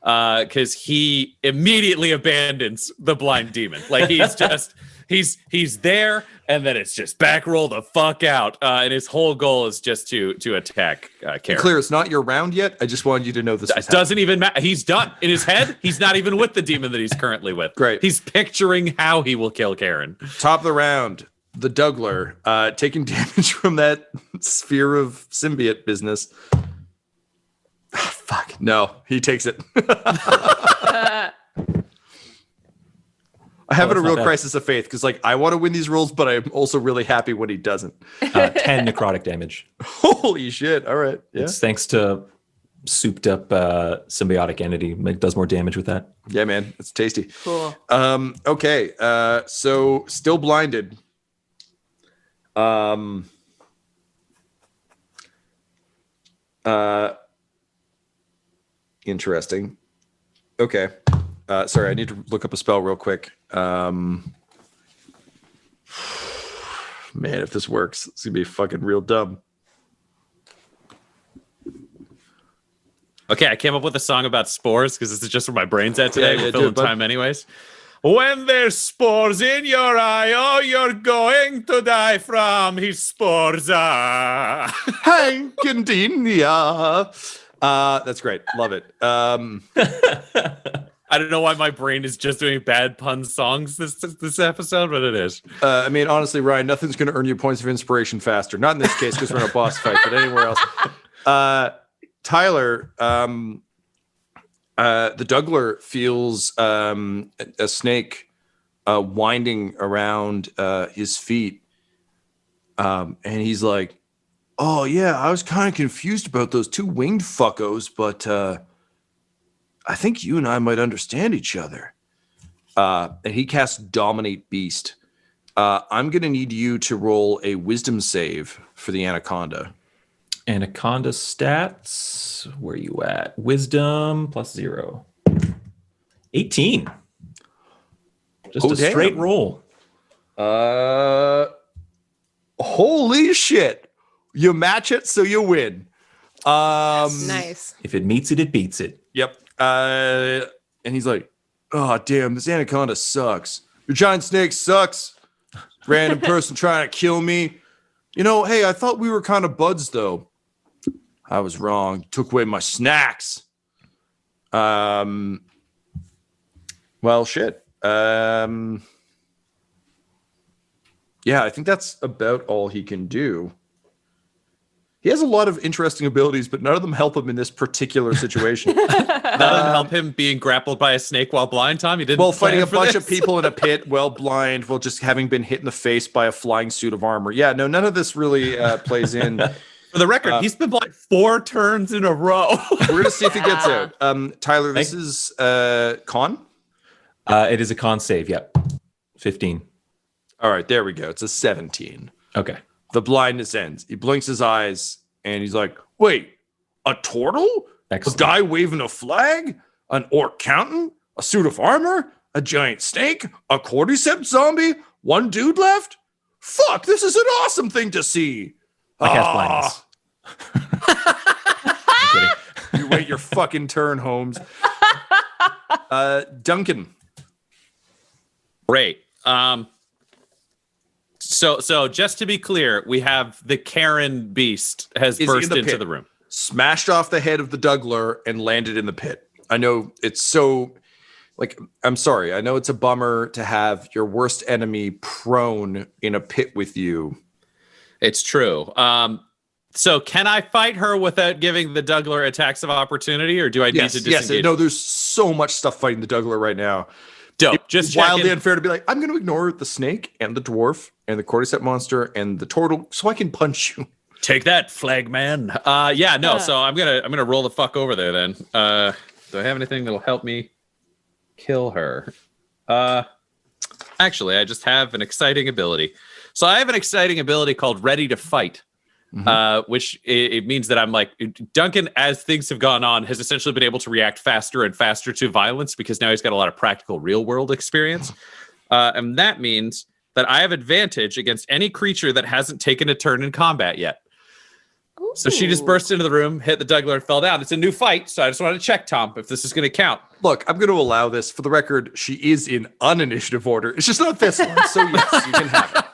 because he immediately abandons the blind demon. Like he's just he's there, and then it's just back roll the fuck out, and his whole goal is just to attack Karen. Clear, it's not your round yet. I just wanted you to know this. It doesn't even matter. He's done in his head. He's not even with the demon that he's currently with. Great. He's picturing how he will kill Karen. Top of the round, the Dougler, taking damage from that sphere of symbiote business. Fuck. No, he takes it. I have a real crisis of faith because, like, I want to win these rolls, but I'm also really happy when he doesn't. 10 necrotic damage. Holy shit. All right. Yeah. It's thanks to souped up symbiotic entity. It does more damage with that. Yeah, man. It's tasty. Cool. Okay. So still blinded. Interesting. Okay. Sorry, I need to look up a spell real quick. Man, if this works, it's gonna be fucking real dumb. Okay, I came up with a song about spores because this is just where my brain's at today. Yeah, We're filling time anyways. When there's spores in your eye, oh, you're going to die from his spores. Hankindinia. That's great. Love it. I don't know why my brain is just doing bad pun songs this episode, but it is. I mean, honestly, Ryan, nothing's going to earn you points of inspiration faster. Not in this case because we're in a boss fight, but anywhere else. Tyler, the Dougler feels a snake winding around his feet, and he's like, "Oh yeah, I was kind of confused about those two winged fuckos, but I think you and I might understand each other." And he casts Dominate Beast. I'm going to need you to roll a Wisdom save for the Anaconda. Anaconda stats. Where are you at? Wisdom plus 0. 18. Just a straight roll. Holy shit. You match it, so you win. Nice. If it meets it, it beats it. Yep. And he's like, "Oh, damn, this Anaconda sucks. Your giant snake sucks. Random person trying to kill me. You know, hey, I thought we were kind of buds, though. I was wrong. You took away my snacks." Well, shit. Yeah, I think that's about all he can do. He has a lot of interesting abilities, but none of them help him in this particular situation. None of them help him being grappled by a snake while blind, Tom? You didn't fighting a bunch this? of people in a pit while blind, while just having been hit in the face by a flying suit of armor. Yeah, no, none of this really plays in. For the record, he's been blind 4 turns in a row. We're going to see if he gets out. Tyler, this is con? It is a con save, yep. 15. All right, there we go. It's a 17. Okay. The blindness ends. He blinks his eyes, and he's like, "Wait, a turtle? Excellent. A guy waving a flag? An orc counting? A suit of armor? A giant snake? A cordyceps zombie? One dude left? Fuck, this is an awesome thing to see. I cast blindness. I'm kidding. You wait your fucking turn, Holmes. Duncan. Great. So just to be clear, we have the Karen beast has burst into the room. Smashed off the head of the Dougler and landed in the pit. I know it's so, like, I'm sorry. I know it's a bummer to have your worst enemy prone in a pit with you. It's true. So can I fight her without giving the Dougler attacks of opportunity, or do I need to disengage? Yes. No, there's so much stuff fighting the Dougler right now. Dope. Just wildly unfair to be like, I'm going to ignore the snake and the dwarf and the cordyceps monster and the turtle so I can punch you. Take that, flag man. So I'm gonna roll the fuck over there then. Do I have anything that'll help me kill her? Actually, I just have an exciting ability. So I have an exciting ability called Ready to Fight. Which it means that I'm like Duncan, as things have gone on, has essentially been able to react faster and faster to violence because now he's got a lot of practical real world experience. And that means that I have advantage against any creature that hasn't taken a turn in combat yet. Ooh. So she just burst into the room, hit the Dougler, and fell down. It's a new fight, so I just wanted to check, Tom, if this is going to count. Look, I'm going to allow this. For the record, she is in uninitiative order. It's just not this one, so yes, you can have it.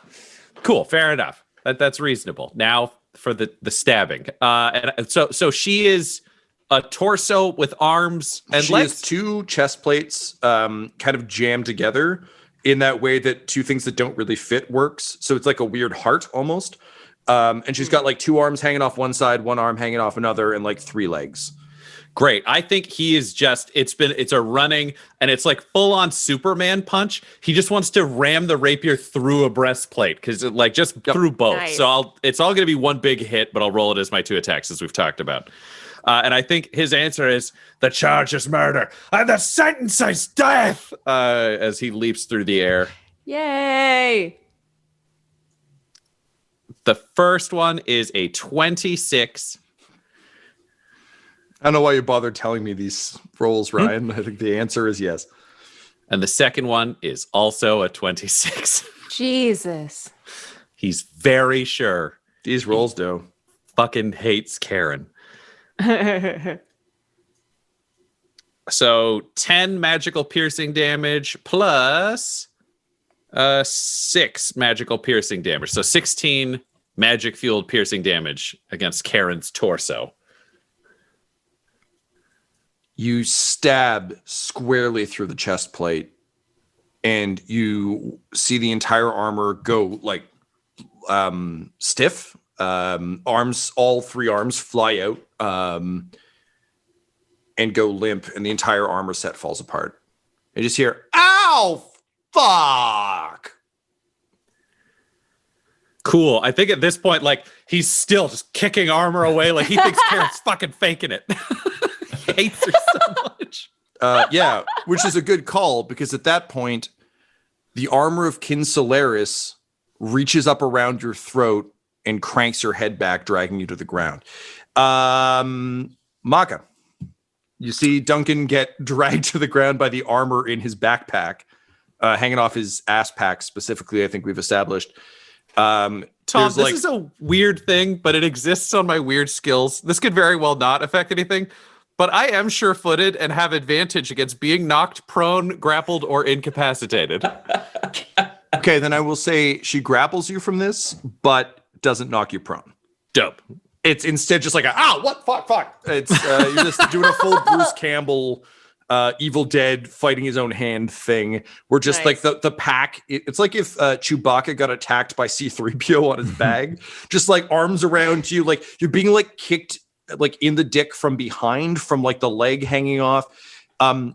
Cool, fair enough. That's reasonable. Now for the stabbing. And so she is a torso with arms and she legs. Has two chest plates kind of jammed together in that way that two things that don't really fit works. So it's like a weird heart almost. And she's got like two arms hanging off one side, one arm hanging off another, and like three legs. Great. I think he is just, it's a running, and it's like full on Superman punch. He just wants to ram the rapier through a breastplate because through both. Nice. So it's all going to be one big hit, but I'll roll it as my two attacks as we've talked about. And I think his answer is the charge is murder and the sentence is death as he leaps through the air. Yay. The first one is a 26. I don't know why you bothered telling me these rolls, Ryan. I think the answer is yes. And the second one is also a 26. Jesus. He's very sure These rolls do. fucking hates Karen. So 10 magical piercing damage plus 6 magical piercing damage. So 16 magic fueled piercing damage against Karen's torso. You stab squarely through the chest plate, and you see the entire armor go like stiff. Arms, all three arms fly out and go limp, and the entire armor set falls apart. You just hear, "Ow, fuck!" Cool. I think at this point, like, he's still just kicking armor away. Like, he thinks Karen's fucking faking it. He hates her so much. Yeah, which is a good call, because at that point, the armor of Kin Solaris reaches up around your throat and cranks your head back, dragging you to the ground. Makka, you see Duncan get dragged to the ground by the armor in his backpack, hanging off his ass pack specifically, I think we've established. Tom, this is a weird thing, but it exists on my weird skills. This could very well not affect anything, but I am sure-footed and have advantage against being knocked prone, grappled, or incapacitated. Okay, then I will say she grapples you from this, but doesn't knock you prone. Dope. It's instead just like what? Fuck. It's you're just doing a full Bruce Campbell Evil Dead fighting his own hand thing. We're just Nice. like the pack. It's like if Chewbacca got attacked by C-3PO on his bag, just like arms around you, like you're being like kicked like in the dick from behind, from like the leg hanging off.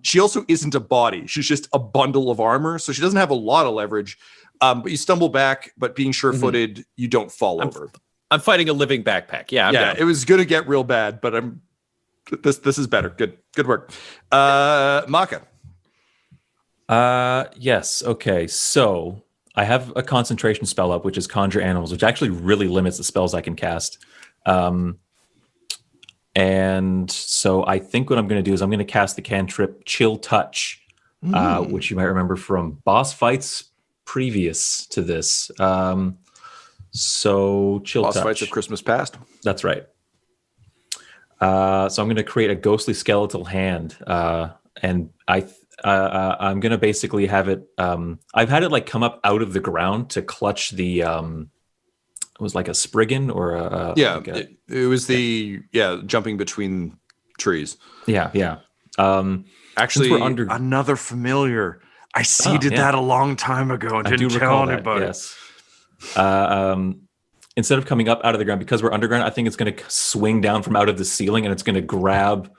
She also isn't a body. She's just a bundle of armor. So she doesn't have a lot of leverage. But you stumble back, but being sure-footed, you don't fall over. I'm fighting a living backpack. Yeah, I'm down. It was going to get real bad, but this is better. Good work. Makka. Yes. Okay. So I have a concentration spell up, which is Conjure Animals, which actually really limits the spells I can cast. And so I think what I'm going to do is I'm going to cast the cantrip Chill Touch, which you might remember from boss fights previous to this. So chill Boss touch. fights of Christmas past. That's right. So I'm going to create a ghostly skeletal hand, and I'm going to basically have it. I've had it like come up out of the ground to clutch the. It was like a Spriggan or a. Yeah, like it was jumping between trees. Yeah. Actually, we're under- another familiar. I seeded yeah. that a long time ago and didn't tell anybody. Yes. Instead of coming up out of the ground, because we're underground, I think it's going to swing down from out of the ceiling, and it's going to grab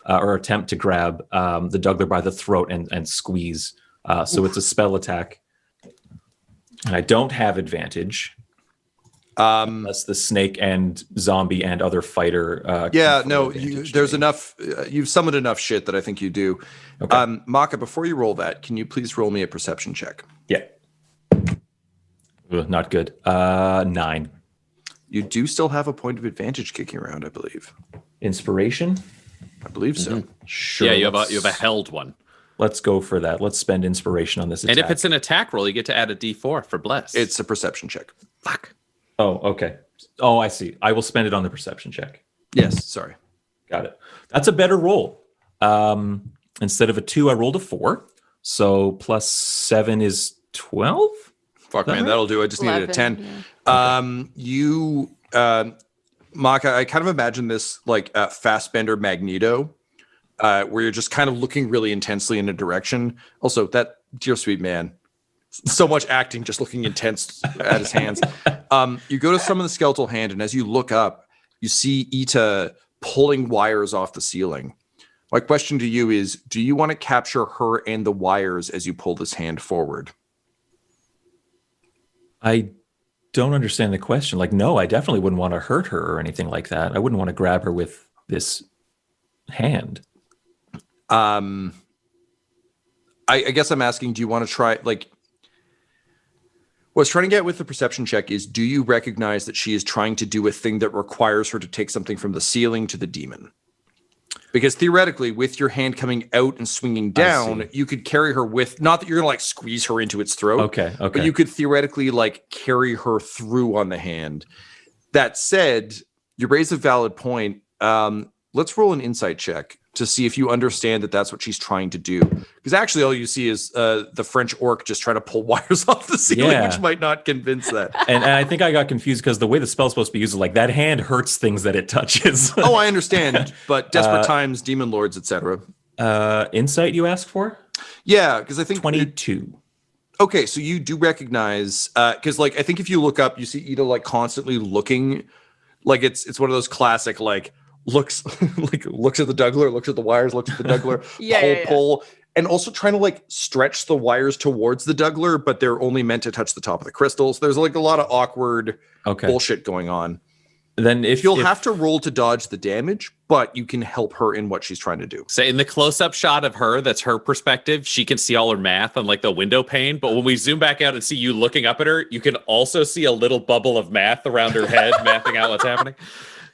or attempt to grab the Dougler by the throat and squeeze. So it's a spell attack. And I don't have advantage. Unless the snake and zombie and other fighter. There's enough. You've summoned enough shit that I think you do. Okay. Makka, before you roll that, can you please roll me a perception check? Yeah. Ugh, not good. 9. You do still have a point of advantage kicking around, I believe. Inspiration? I believe so. Sure. Yeah, you have a held one. Let's go for that. Let's spend inspiration on this attack. And if it's an attack roll, you get to add a D4 for bless. It's a perception check. Fuck. Oh, okay. Oh, I see. I will spend it on the perception check. Yes, sorry. Got it. That's a better roll. Instead of a 2, I rolled a 4. So plus 7 is 12? Fuck, man, right? that'll do. I just needed a 10. Yeah. Makka, I kind of imagine this like Fassbender Magneto, where you're just kind of looking really intensely in a direction. Also, that dear sweet man, so much acting, just looking intense at his hands. You go to summon the skeletal hand, and as you look up, you see Ita pulling wires off the ceiling. My question to you is, do you want to capture her and the wires as you pull this hand forward? I don't understand the question. Like, no, I definitely wouldn't want to hurt her or anything like that. I wouldn't want to grab her with this hand. I guess I'm asking, do you want to try, like, what I was trying to get with the perception check is, do you recognize that she is trying to do a thing that requires her to take something from the ceiling to the demon? Because theoretically, with your hand coming out and swinging down, you could carry her with, not that you're going to like squeeze her into its throat. Okay. But you could theoretically like carry her through on the hand. That said, you raise a valid point. Let's roll an insight check to see if you understand that that's what she's trying to do. Because actually all you see is the French orc just trying to pull wires off the ceiling, which might not convince that. And I think I got confused because the way the spell's supposed to be used is like that hand hurts things that it touches. Oh, I understand. But desperate times, demon lords, etc. Insight you ask for? Yeah, because I think 22. Okay, so you do recognize, because like I think if you look up, you see Ida like constantly looking, like it's one of those classic like looks looks at the Dougler, looks at the wires, looks at the Dougler, pull, and also trying to like stretch the wires towards the Dougler, but they're only meant to touch the top of the crystals. There's like a lot of awkward bullshit going on. Then if you'll have to roll to dodge the damage, but you can help her in what she's trying to do. So in the close-up shot of her, that's her perspective, she can see all her math on like the window pane. But when we zoom back out and see you looking up at her, you can also see a little bubble of math around her head, mathing out what's happening.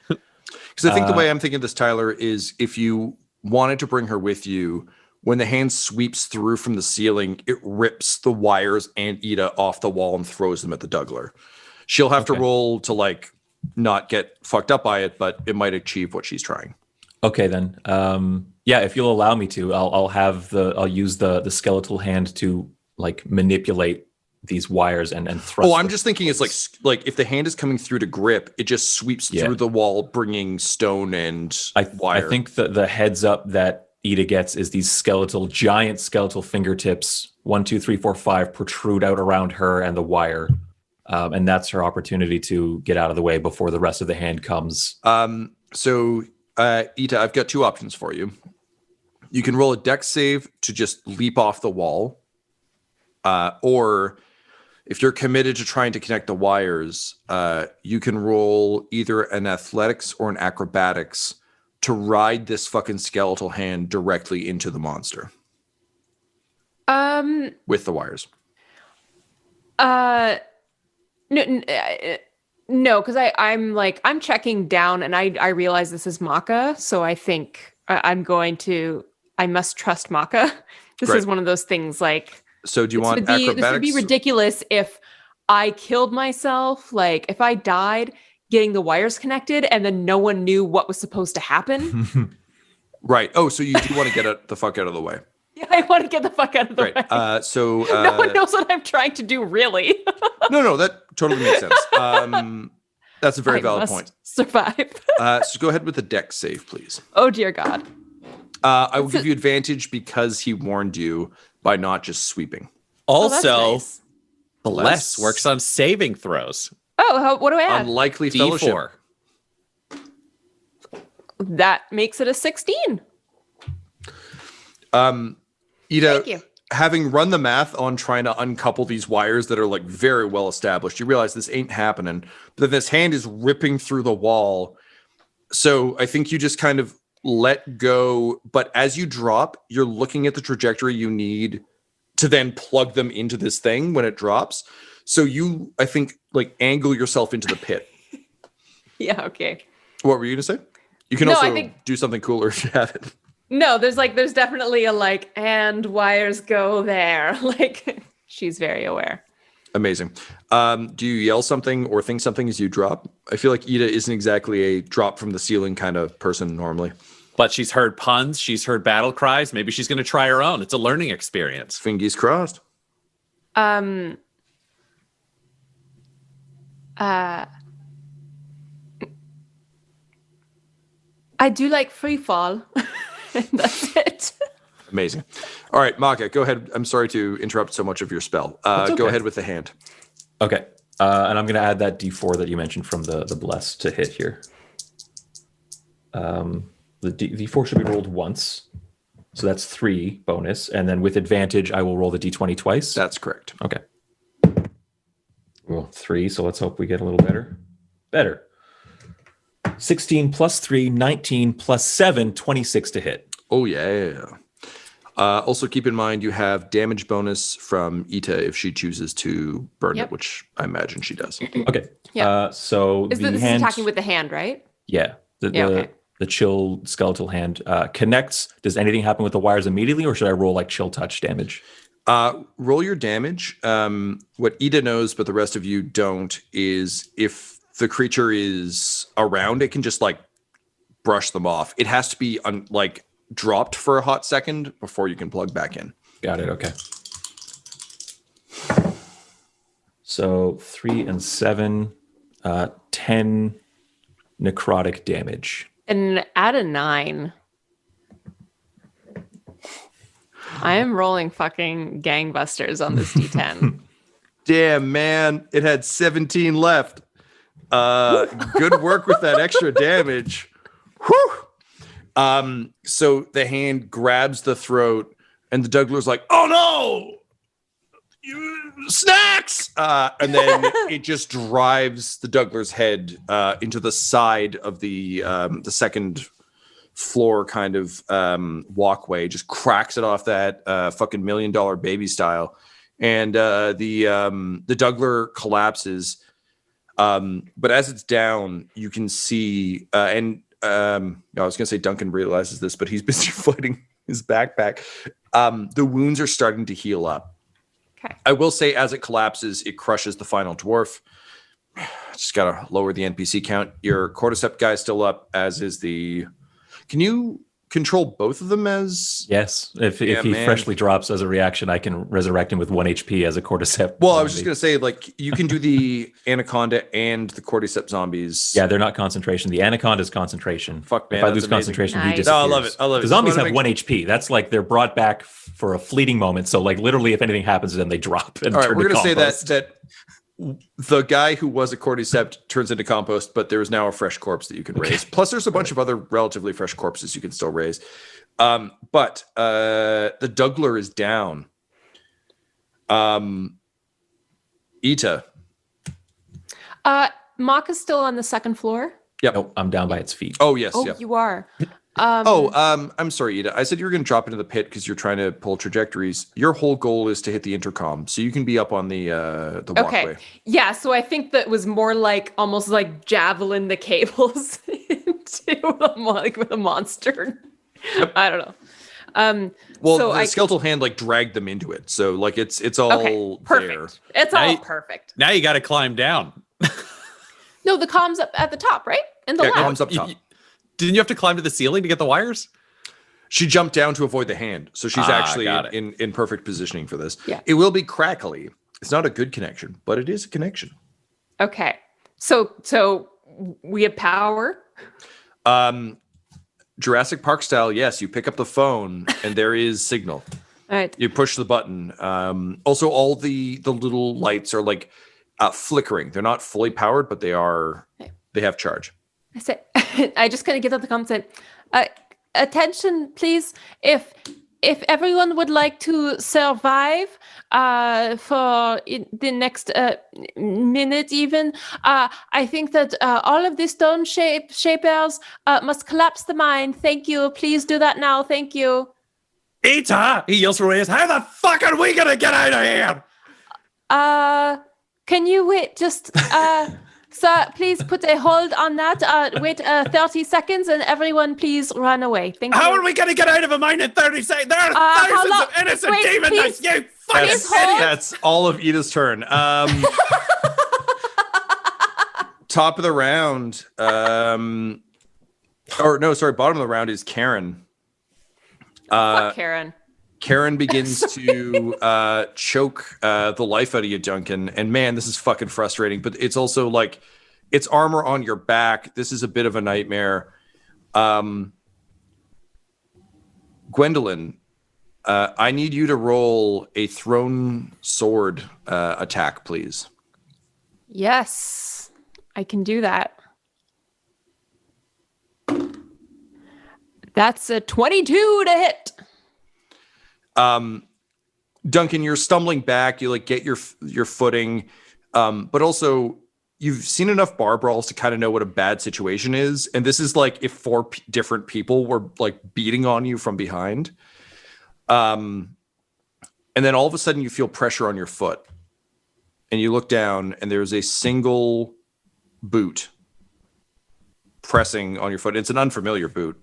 Because I think the way I'm thinking of this, Tyler, is if you wanted to bring her with you, when the hand sweeps through from the ceiling, it rips the wires and Ida off the wall and throws them at the Dougler. She'll have to roll to like not get fucked up by it, but it might achieve what she's trying. Okay, then. Yeah, if you'll allow me to, I'll use the skeletal hand to like manipulate these wires and thrust. Oh, I'm just thinking it's like if the hand is coming through to grip, it just sweeps through the wall, bringing stone and wire. I think that the heads up that Ida gets is these giant skeletal fingertips, 1, 2, 3, 4, 5 protrude out around her and the wire. And that's her opportunity to get out of the way before the rest of the hand comes. So, Ita, I've got 2 options for you. You can roll a dex save to just leap off the wall. Or if you're committed to trying to connect the wires, you can roll either an athletics or an acrobatics to ride this fucking skeletal hand directly into the monster. With the wires. No, because I'm checking down and I realize this is Makka, so I think I must trust Makka. This is one of those things like. So do you want acrobatics? This would be ridiculous if I killed myself, like if I died getting the wires connected and then no one knew what was supposed to happen. Right. Oh, so you do want to get the fuck out of the way. Yeah, I want to get the fuck out of the Right. way. No No one knows what I'm trying to do, really. No, that totally makes sense. That's a very I valid must point. survive. So go ahead with the dex save, please. Oh, dear God. I will give you advantage because he warned you by not just sweeping. That's Also, nice. bless works on saving throws. Oh, what do I add? Unlikely fellowship. D4. That makes it a 16. Ida, Thank you. having run the math on trying to uncouple these wires that are like very well established, you realize this ain't happening. But then this hand is ripping through the wall. So I think you just kind of let go. But as you drop, you're looking at the trajectory you need to then plug them into this thing when it drops. So you, I think, like angle yourself into the pit. Yeah, okay. What were you gonna say? You can No, also I think- do something cooler if you have it. No, there's definitely a like, and wires go there. Like, she's very aware. Amazing. Do you yell something or think something as you drop? I feel like Ida isn't exactly a drop from the ceiling kind of person normally. But she's heard puns. She's heard battle cries. Maybe she's going to try her own. It's a learning experience. Fingers crossed. I do like free fall. And that's it. Amazing. All right, Makka, go ahead. I'm sorry to interrupt so much of your spell. okay. Go ahead with the hand. Okay. And I'm going to add that D4 that you mentioned from the bless to hit here. The D4 should be rolled once. So that's 3 bonus. And then with advantage, I will roll the D20 twice. That's correct. Okay. Well, 3. So let's hope we get a little better. Better. 16 plus 3, 19 plus 7, 26 to hit. Oh, yeah. Also, keep in mind you have damage bonus from Ita if she chooses to burn Yep. it, which I imagine she does. Okay. Yeah. So This is attacking with the hand, right? Yeah. Okay. The chill skeletal hand connects. Does anything happen with the wires immediately, or should I roll like chill touch damage? Roll your damage. What Ida knows, but the rest of you don't, is if the creature is around, it can just like brush them off. It has to be like dropped for a hot second before you can plug back in. Got it. Okay. So 3 and 7, 10 necrotic damage. And add a 9. I am rolling fucking gangbusters on this D10. Damn, man. It had 17 left. Good work with that extra damage. Whew. So the hand grabs the throat, and the Dougler's like, "Oh no, snacks!" And then it just drives the Dougler's head into the side of the second floor kind of walkway. Just cracks it off that fucking $1 million baby style, and the Dougler collapses. But as it's down, you can see, I was going to say Duncan realizes this, but he's busy floating his backpack. The wounds are starting to heal up. Okay. I will say as it collapses, it crushes the final dwarf. Just got to lower the NPC count. Your cordyceps guy is still up, as is the... Can you control both of them as... Yes. If he freshly drops as a reaction, I can resurrect him with 1 HP as a cordyceps. Well, I was just going to say, like, you can do the anaconda and the cordyceps zombies. Yeah, they're not concentration. The anaconda is concentration. Fuck, man, If I that's lose amazing. concentration, he Nice. disappears. No, I love it. I love it. The zombies Just have wanna 1 HP. That's like they're brought back for a fleeting moment. So, like, literally, if anything happens to them, they drop and All right, turn we're to going to say compost. that the guy who was a cordyceps turns into compost, but there's now a fresh corpse that you can raise. Plus, there's a bunch of other relatively fresh corpses you can still raise. But the Dougler is down. Ita. Makka's still on the second floor. Yep. Nope, I'm down by its feet. Oh, yes. Oh, Yep. you are. I'm sorry, Ida. I said you were going to drop into the pit because you're trying to pull trajectories. Your whole goal is to hit the intercom, so you can be up on the walkway. Okay. Yeah, so I think that was more like almost like javelin the cables into like with a monster. I don't know. Well, so the skeletal hand like dragged them into it, so like it's all okay, perfect. there. It's all perfect. Now you got to climb down. No, the comm's up at the top, right? In the lab. Comm's up top. Didn't you have to climb to the ceiling to get the wires? She jumped down to avoid the hand, so she's actually got in perfect positioning for this. Yeah. It will be crackly. It's not a good connection, but it is a connection. Okay. So we have power. Jurassic Park style, yes. You pick up the phone and there is signal. All right. You push the button. Also, all the little lights are like flickering. They're not fully powered, but they have charge. I said, I just kind of get up the comm and said, attention, please. If everyone would like to survive for the next minute even, I think that all of the stone shapers must collapse the mine. Thank you. Please do that now. Thank you. Eta! He yells for his. How the fuck are we gonna get out of here? Can you wait just... Sir, please put a hold on that. Wait 30 seconds and everyone please run away. Thank you. How are we going to get out of a mine in 30 seconds? There are thousands of innocent demons. You fucking idiot. That's all of Edith's turn. Top of the round. Bottom of the round is Karen. Fuck Karen. Karen begins to choke the life out of you, Duncan. And man, this is fucking frustrating. But it's also like, it's armor on your back. This is a bit of a nightmare. Gwendolyn, I need you to roll a thrown sword attack, please. Yes, I can do that. That's a 22 to hit. Duncan, you're stumbling back. You like get your footing, but also you've seen enough bar brawls to kind of know what a bad situation is. And this is like if four different people were like beating on you from behind. And then all of a sudden you feel pressure on your foot, and you look down, and there's a single boot pressing on your foot. It's an unfamiliar boot.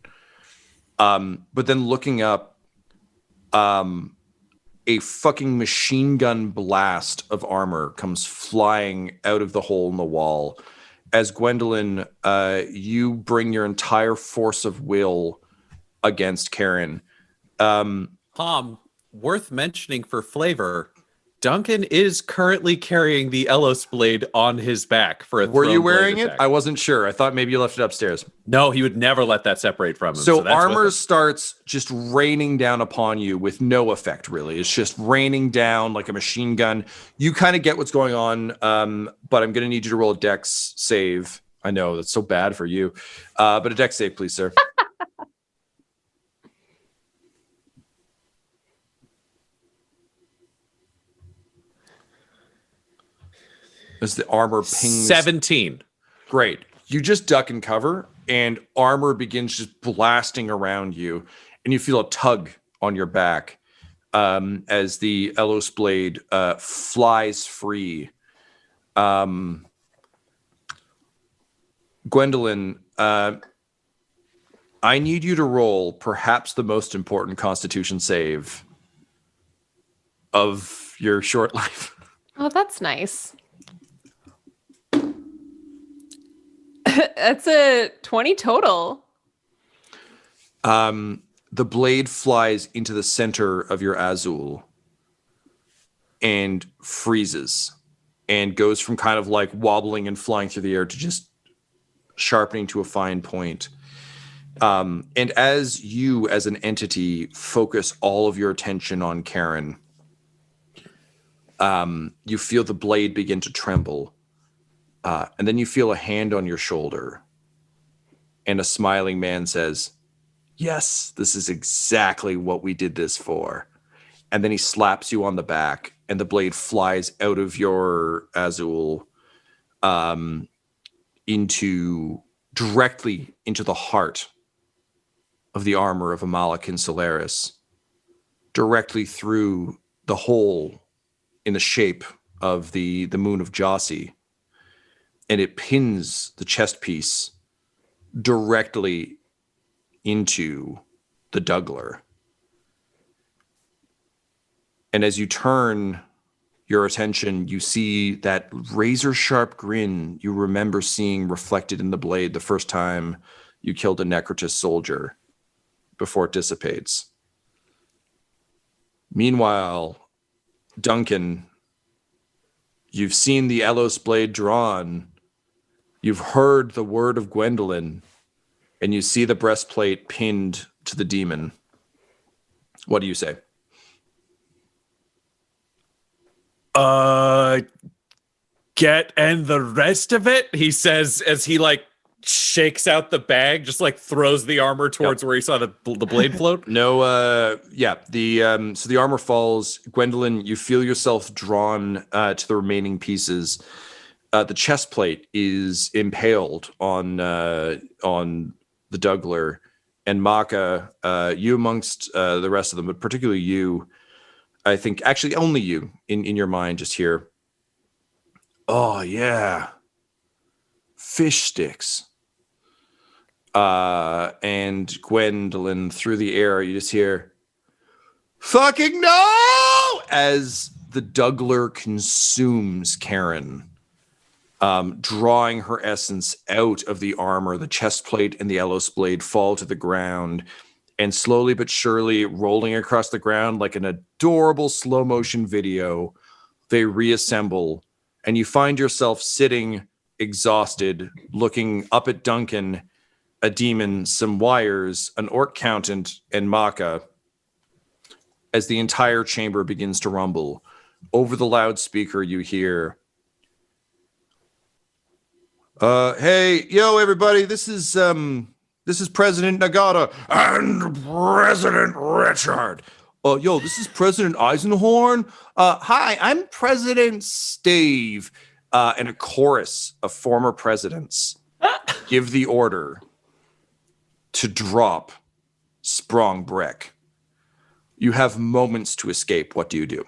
But then looking up, a fucking machine gun blast of armor comes flying out of the hole in the wall. As Gwendolyn, you bring your entire force of will against Karen. Worth mentioning for flavor, Duncan is currently carrying the Ellos blade on his back for a Were you thrown wearing blade it? attack. I wasn't sure. I thought maybe you left it upstairs. No, he would never let that separate from him. So that's with armor him. starts just raining down upon you with no effect, really. It's just raining down like a machine gun. You kind of get what's going on, but I'm going to need you to roll a dex save. I know, that's so bad for you. But a dex save, please, sir. As the armor pings. 17. Great. You just duck and cover, and armor begins just blasting around you, and you feel a tug on your back as the Ellos blade flies free. Gwendolyn, I need you to roll perhaps the most important Constitution save of your short life. Oh, that's nice. That's a 20 total. The blade flies into the center of your Azul and freezes and goes from kind of like wobbling and flying through the air to just sharpening to a fine point. And as you, as an entity, focus all of your attention on Karen, you feel the blade begin to tremble. And then you feel a hand on your shoulder, and a smiling man says, "Yes, this is exactly what we did this for." And then he slaps you on the back, and the blade flies out of your Azul directly into the heart of the armor of Amalekin Solaris, directly through the hole in the shape of the moon of Jossi. And it pins the chest piece directly into the Dougler. And as you turn your attention, you see that razor sharp grin you remember seeing reflected in the blade the first time you killed a Necrotus soldier before it dissipates. Meanwhile, Duncan, you've seen the Elos blade drawn. You've heard the word of Gwendolyn, and you see the breastplate pinned to the demon. What do you say? Get and the rest of it, he says as he like shakes out the bag, just like throws the armor towards where he saw the blade float. So the armor falls. Gwendolyn, you feel yourself drawn to the remaining pieces. The chest plate is impaled on the Dougler, and Makka, you amongst the rest of them, but particularly you, I think actually only you in your mind just hear, oh yeah, fish sticks. And Gwendolyn, through the air, you just hear, fucking no! As the Dougler consumes Karen, drawing her essence out of the armor. The chest plate and the Elos blade fall to the ground, and slowly but surely, rolling across the ground like an adorable slow motion video, they reassemble, and you find yourself sitting exhausted, looking up at Duncan, a demon, some wires, an orc countant, and Makka, as the entire chamber begins to rumble. Over the loudspeaker, you hear, hey, yo, everybody, this is President Nagata and President Richard. Yo, this is President Eisenhorn. Hi, I'm President Stave. And a chorus of former presidents give the order to drop Sprangbrekh. You have moments to escape. What do you do?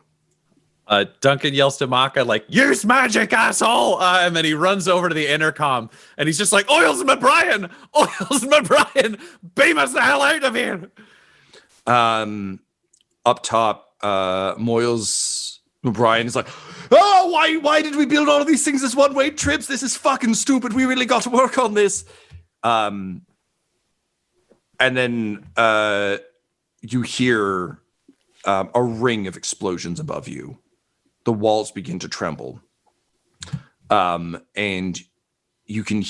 Duncan yells to Makka, like, use magic, asshole! And then he runs over to the intercom, and he's just like, Oils O'Brien! Oils O'Brien! Beam us the hell out of here! Up top, Moyles O'Brien is like, oh, why did we build all of these things as one-way trips? This is fucking stupid. We really got to work on this. And then you hear a ring of explosions above you. The walls begin to tremble. And you can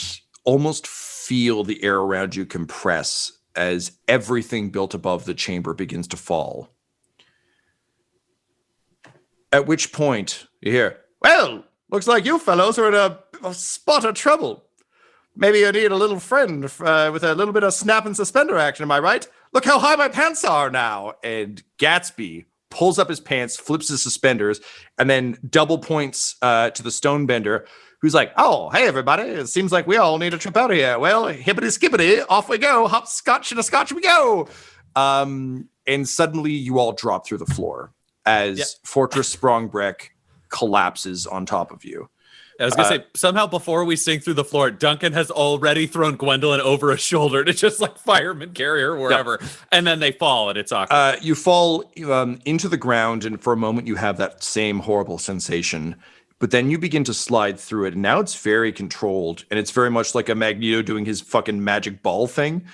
almost feel the air around you compress as everything built above the chamber begins to fall. At which point you hear, well, looks like you fellows are in a spot of trouble. Maybe you need a little friend with a little bit of snap and suspender action, am I right? Look how high my pants are now. And Gatsby pulls up his pants, flips his suspenders, and then double points to the Stonebender, who's like, oh, hey, everybody. It seems like we all need a trip out of here. Well, hippity-skippity, off we go. Hopscotch and a scotch we go. And suddenly you all drop through the floor as Fortress Sprangbrekh collapses on top of you. I was going to say, somehow before we sink through the floor, Duncan has already thrown Gwendolyn over his shoulder to just like fireman carry her wherever. Yep. And then they fall and it's awkward. You fall into the ground, and for a moment you have that same horrible sensation. But then you begin to slide through it, and now it's very controlled, and it's very much like a Magneto doing his fucking magic ball thing.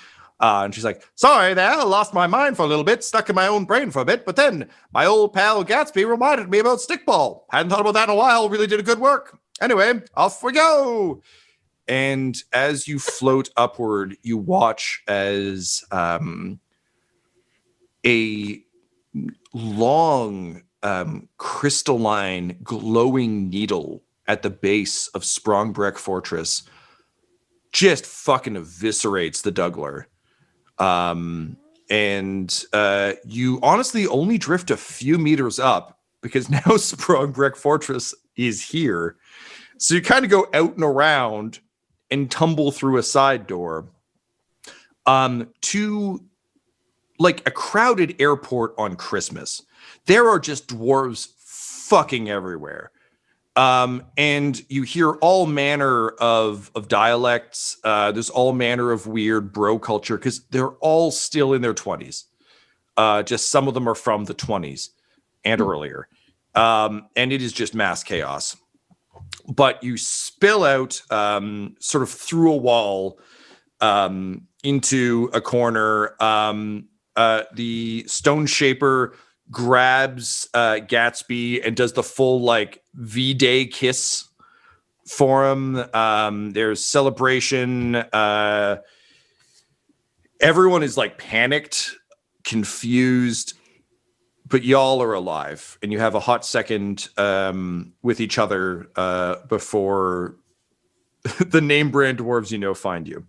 And she's like, sorry there, I lost my mind for a little bit, stuck in my own brain for a bit, but then my old pal Gatsby reminded me about stickball. Hadn't thought about that in a while, really did a good work. Anyway, off we go. And as you float upward, you watch as a long, crystalline, glowing needle at the base of Sprangbrekh Fortress just fucking eviscerates the Dougler. And you honestly only drift a few meters up because now Sprangbrekh Fortress is here. So you kind of go out and around and tumble through a side door to like a crowded airport on Christmas. There are just dwarves fucking everywhere. And you hear all manner of dialects. There's all manner of weird bro culture because they're all still in their 20s. Just some of them are from the 20s. and earlier. And it is just mass chaos. But you spill out sort of through a wall into a corner. The Stone Shaper grabs Gatsby and does the full like V-Day kiss for him. There's celebration. Everyone is like panicked, confused, but y'all are alive, and you have a hot second with each other before the name brand dwarves find you.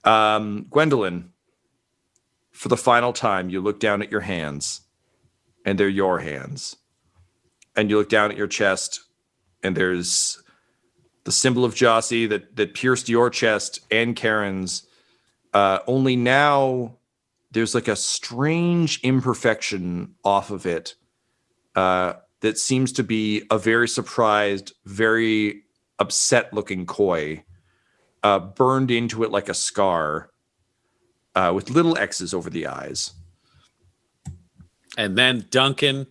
Gwendolyn, for the final time, you look down at your hands, and they're your hands. And you look down at your chest, and there's the symbol of Jossie that pierced your chest and Karen's. Only now there's like a strange imperfection off of it that seems to be a very surprised, very upset-looking koi burned into it like a scar with little X's over the eyes. And then Duncan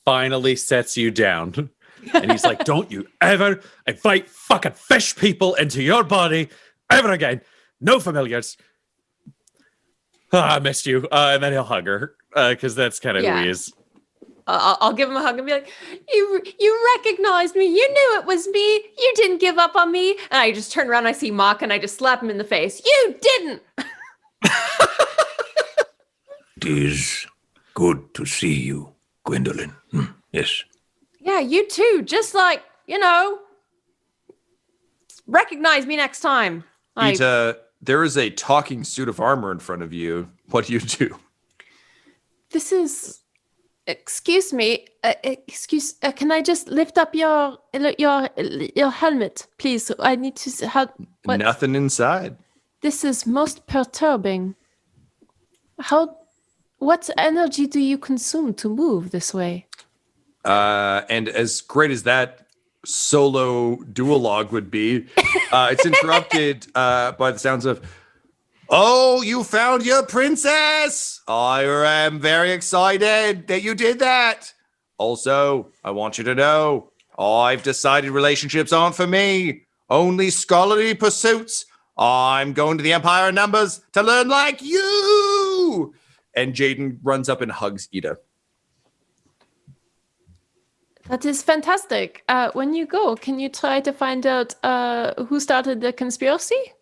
finally sets you down. And he's like, don't you ever invite fucking fish people into your body ever again. No familiars. I missed you. And then he'll hug her because that's kind of who he is. I'll give him a hug and be like, you recognized me. You knew it was me. You didn't give up on me. And I just turn around and I see Makka and I just slap him in the face. You didn't. It is good to see you, Gwendolyn. Yes. Yeah, you too. Just like, recognize me next time. There is a talking suit of armor in front of you. What do you do? This is... Excuse me. Can I just lift up your helmet, please? I need to... Nothing inside. This is most perturbing. What energy do you consume to move this way? And as great as that solo duologue would be, it's interrupted by the sounds of, "Oh, you found your princess! I am very excited that you did that. Also, I want you to know, I've decided relationships aren't for me. Only scholarly pursuits. I'm going to the Empire of Numbers to learn like you!" And Jaden runs up and hugs Ida. That is fantastic. When you go, can you try to find out who started the conspiracy?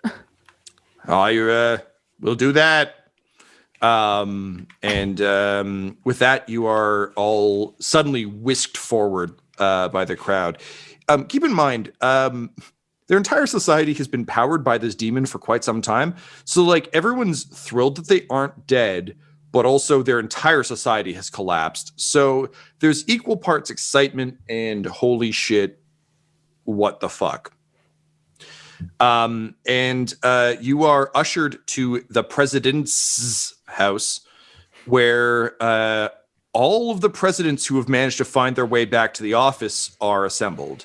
We'll do that. With that, you are all suddenly whisked forward by the crowd. Keep in mind, their entire society has been powered by this demon for quite some time. So, like, everyone's thrilled that they aren't dead, but also their entire society has collapsed. So there's equal parts excitement and holy shit, what the fuck. You are ushered to the president's house, where all of the presidents who have managed to find their way back to the office are assembled.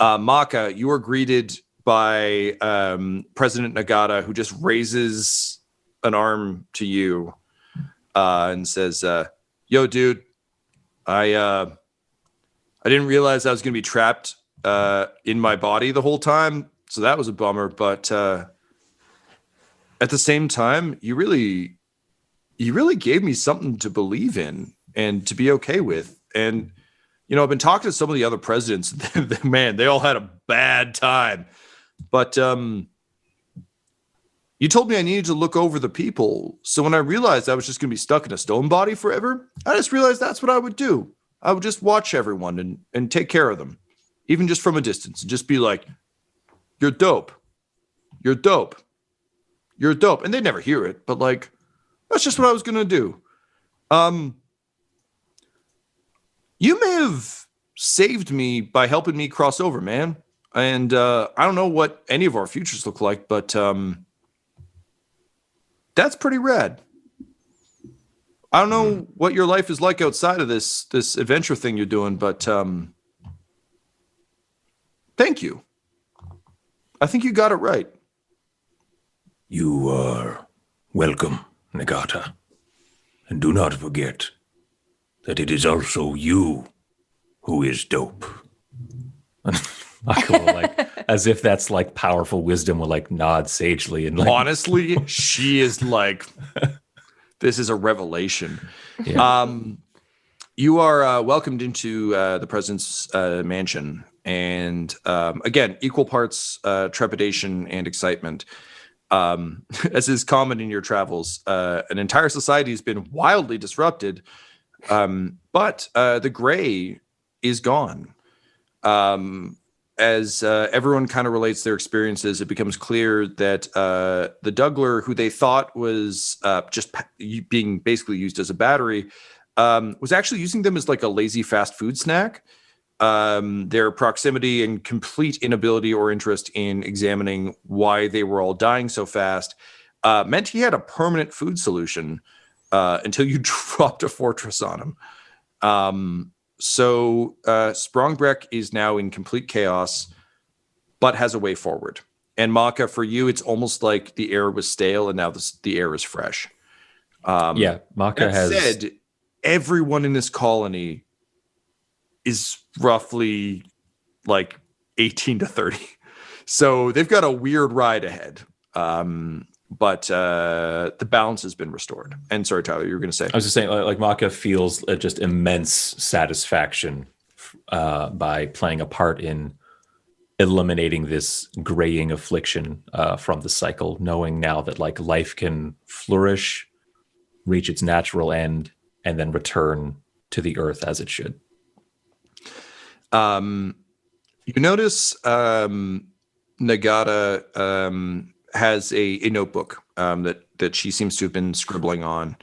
Makka, you are greeted by President Nagata, who just raises an arm to you and says, "Yo, dude, I didn't realize I was going to be trapped in my body the whole time. So that was a bummer, but at the same time, you really gave me something to believe in and to be okay with. And, I've been talking to some of the other presidents. Man, they all had a bad time. But you told me I needed to look over the people. So when I realized I was just going to be stuck in a stone body forever, I just realized that's what I would do. I would just watch everyone and take care of them, even just from a distance, and just be like, "You're dope. You're dope. You're dope." And they'd never hear it, but like, that's just what I was going to do. You may have saved me by helping me cross over, man. And I don't know what any of our futures look like, but that's pretty rad. I don't know what your life is like outside of this adventure thing you're doing, but thank you. I think you got it right. You are welcome, Nagata. And do not forget, that it is also you who is dope. Makka will, like, as if that's like powerful wisdom, will like nod sagely and like, Honestly, she is like, this is a revelation. yeah. You are welcomed into the president's mansion. And again, equal parts trepidation and excitement. As is common in your travels, an entire society has been wildly disrupted, but the gray is gone. As everyone kind of relates their experiences, it becomes clear that the Dougler, who they thought was just being basically used as a battery, was actually using them as like a lazy fast food snack. Their proximity and complete inability or interest in examining why they were all dying so fast meant he had a permanent food solution until you dropped a fortress on him. So Sprangbrekh is now in complete chaos, but has a way forward. And Makka, for you, it's almost like the air was stale and now the air is fresh. Yeah, Makka That has said, everyone in this colony is roughly like 18 to 30. So they've got a weird ride ahead. But the balance has been restored. And sorry, Tyler, you were going to say. I was just saying, like Makka feels just immense satisfaction by playing a part in eliminating this graying affliction from the cycle, knowing now that like life can flourish, reach its natural end, and then return to the earth as it should. You notice Nagata has a notebook that she seems to have been scribbling on.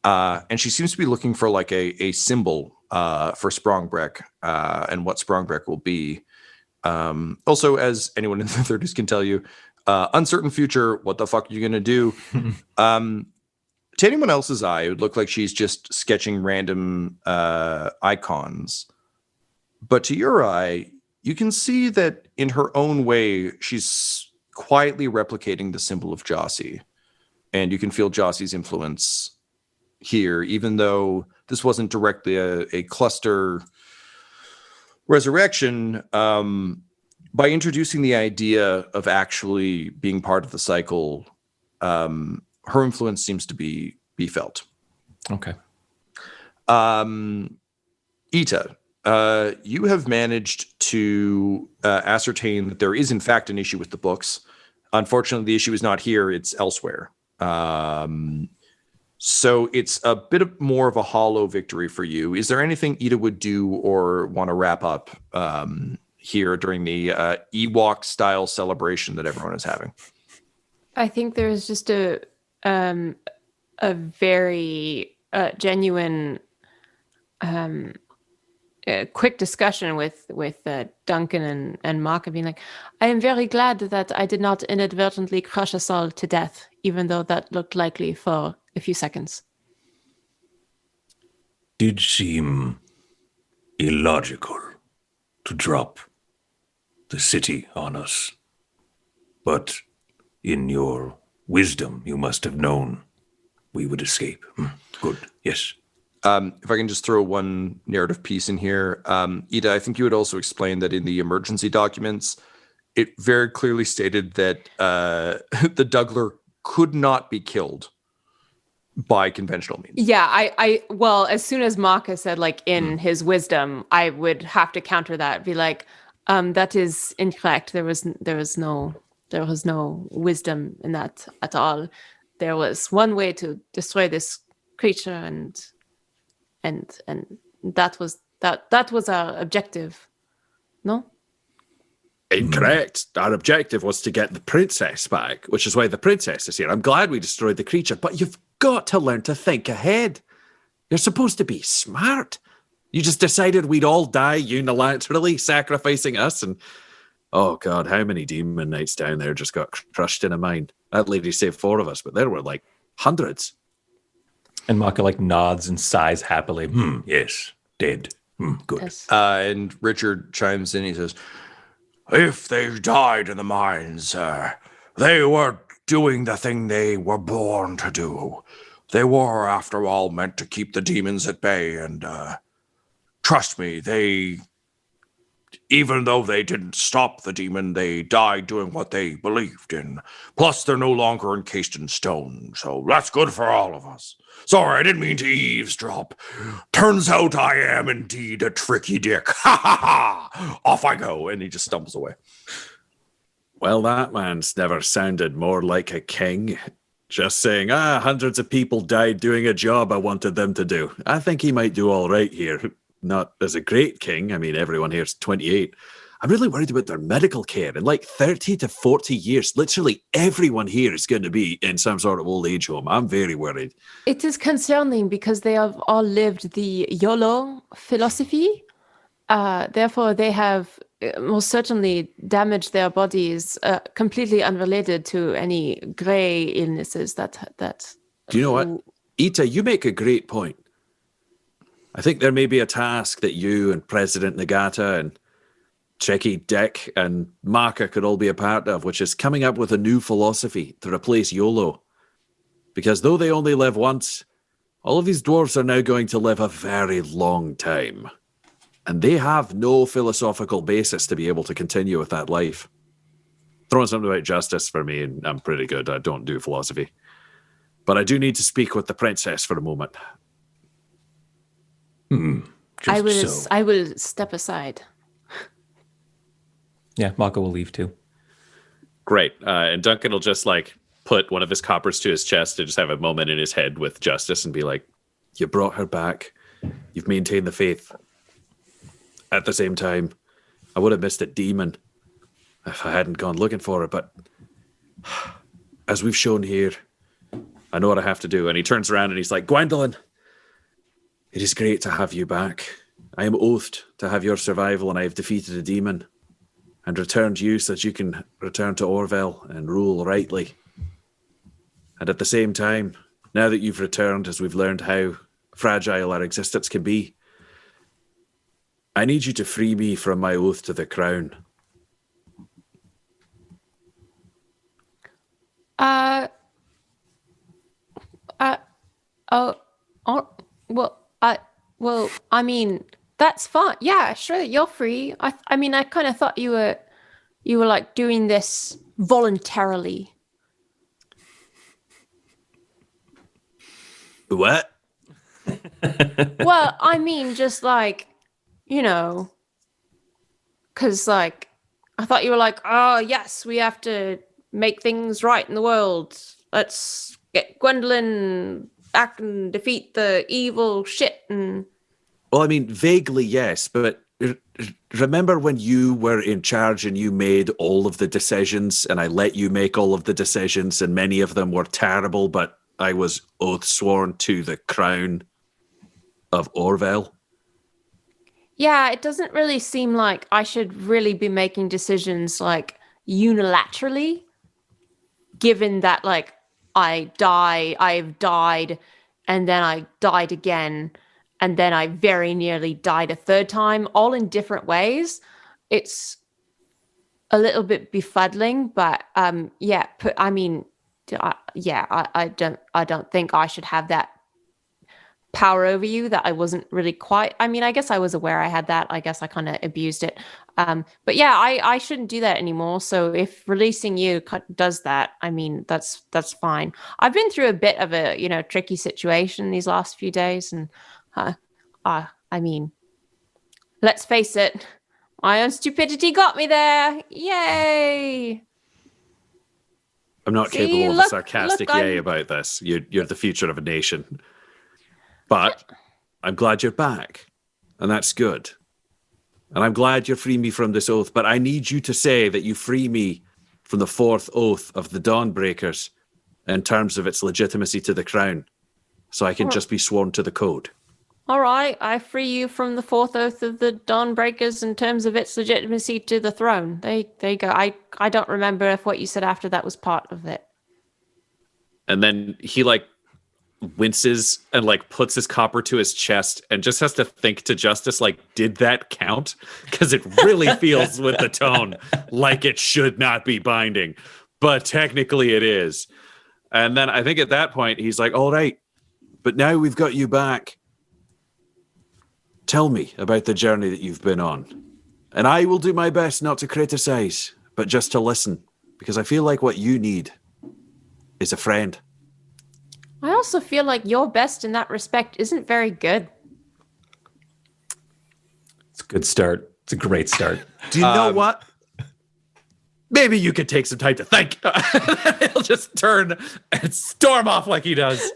And she seems to be looking for like a symbol for Sprangbrekh and what Sprangbrekh will be. Also, as anyone in the 30s can tell you, uncertain future, what the fuck are you going to do? To anyone else's eye, it would look like she's just sketching random icons. But to your eye, you can see that in her own way, she's quietly replicating the symbol of Jossie. And you can feel Jossie's influence here, even though this wasn't directly a cluster resurrection. By introducing the idea of actually being part of the cycle, her influence seems to be felt. Okay. Ita, you have managed to ascertain that there is in fact an issue with the books. Unfortunately, the issue is not here, it's elsewhere. So it's a bit more of a hollow victory for you. Is there anything Ita would do or want to wrap up here during the Ewok style celebration that everyone is having? I think there's just a very genuine quick discussion with Duncan and Makka being like, I am very glad that I did not inadvertently crush us all to death, even though that looked likely for a few seconds. Did seem illogical to drop the city on us. But in your wisdom, you must have known we would escape. Good, yes. If I can just throw one narrative piece in here, Ida, I think you would also explain that in the emergency documents, it very clearly stated that the Dougler could not be killed by conventional means. Yeah, I well, as soon as Makka said like in his wisdom, I would have to counter that, be like, that is incorrect. There was no wisdom in that at all. There was one way to destroy this creature, and that was our objective. No? Incorrect. Our objective was to get the princess back, which is why the princess is here. I'm glad we destroyed the creature, but you've got to learn to think ahead. You're supposed to be smart. You just decided we'd all die unilaterally, sacrificing us, and oh god, how many demon knights down there just got crushed in a mine? That lady saved 4 of us, but there were like hundreds. And Makka like nods and sighs happily. Yes, dead. Good. Yes. And Richard chimes in. He says, if they died in the mines, they were doing the thing they were born to do. They were, after all, meant to keep the demons at bay, and trust me, even though they didn't stop the demon, they died doing what they believed in. Plus, they're no longer encased in stone, so that's good for all of us. Sorry, I didn't mean to eavesdrop. Turns out I am indeed a tricky dick. Ha ha ha! Off I go, and he just stumbles away. Well, that man's never sounded more like a king. Just saying, hundreds of people died doing a job I wanted them to do. I think he might do all right here. Not as a great king. I mean, everyone here's 28. I'm really worried about their medical care. In like 30 to 40 years, literally everyone here is going to be in some sort of old age home. I'm very worried. It is concerning because they have all lived the YOLO philosophy. Therefore, they have most certainly damaged their bodies, completely unrelated to any gray illnesses that. Do you know what? Ita, you make a great point. I think there may be a task that you and President Nagata and Tricky Dick and Makka could all be a part of, which is coming up with a new philosophy to replace YOLO. Because though they only live once, all of these dwarves are now going to live a very long time. And they have no philosophical basis to be able to continue with that life. Throwing something about justice for me, and I'm pretty good. I don't do philosophy. But I do need to speak with the princess for a moment. I will step aside. Yeah, Makka will leave too. Great. And Duncan will just like put one of his coppers to his chest and just have a moment in his head with justice and be like, you brought her back. You've maintained the faith. At the same time, I would have missed a demon if I hadn't gone looking for her. But as we've shown here, I know what I have to do. And he turns around and he's like, Gwendolyn, it is great to have you back. I am oathed to have your survival, and I have defeated a demon and returned you so that you can return to Orville and rule rightly. And at the same time, now that you've returned, as we've learned how fragile our existence can be, I need you to free me from my oath to the crown. Well, I mean, that's fine. Yeah, sure, you're free. I mean, I kind of thought you were like doing this voluntarily. What? Well, I mean, just like, you know, because like, I thought you were like, oh, yes, we have to make things right in the world. Let's get Gwendolyn back and defeat the evil shit. And Well, I mean, vaguely, yes, but remember when you were in charge and you made all of the decisions and I let you make all of the decisions and many of them were terrible, but I was oath sworn to the crown of Orville? yeah, it doesn't really seem like I should really be making decisions like unilaterally, given that like I've died, and then I died again, and then I very nearly died a third time, all in different ways. It's a little bit befuddling, but I don't think I should have that power over you that I wasn't really quite. I mean, I guess I was aware I had that. I guess I kind of abused it. But yeah, I shouldn't do that anymore. So if releasing you does that, I mean, that's fine. I've been through a bit of a, tricky situation these last few days. And I mean, let's face it, my own stupidity got me there. Yay! I'm not capable of a sarcastic yay about this. You're the future of a nation. But I'm glad you're back, and that's good. And I'm glad you're freeing me from this oath, but I need you to say that you free me from the fourth oath of the Dawnbreakers in terms of its legitimacy to the crown, so I can just be sworn to the code. All right, I free you from the fourth oath of the Dawnbreakers in terms of its legitimacy to the throne. There you go. I don't remember if what you said after that was part of it. And then he winces and puts his copper to his chest and just has to think to Justice, did that count? Because it really feels with the tone like it should not be binding, but technically it is. And then I think at that point he's like, all right, but now we've got you back. Tell me about the journey that you've been on. And I will do my best not to criticize, but just to listen, because I feel like what you need is a friend. I also feel like your best in that respect isn't very good. It's a good start. It's a great start. Do you know what? Maybe you could take some time to think. He'll just turn and storm off like he does.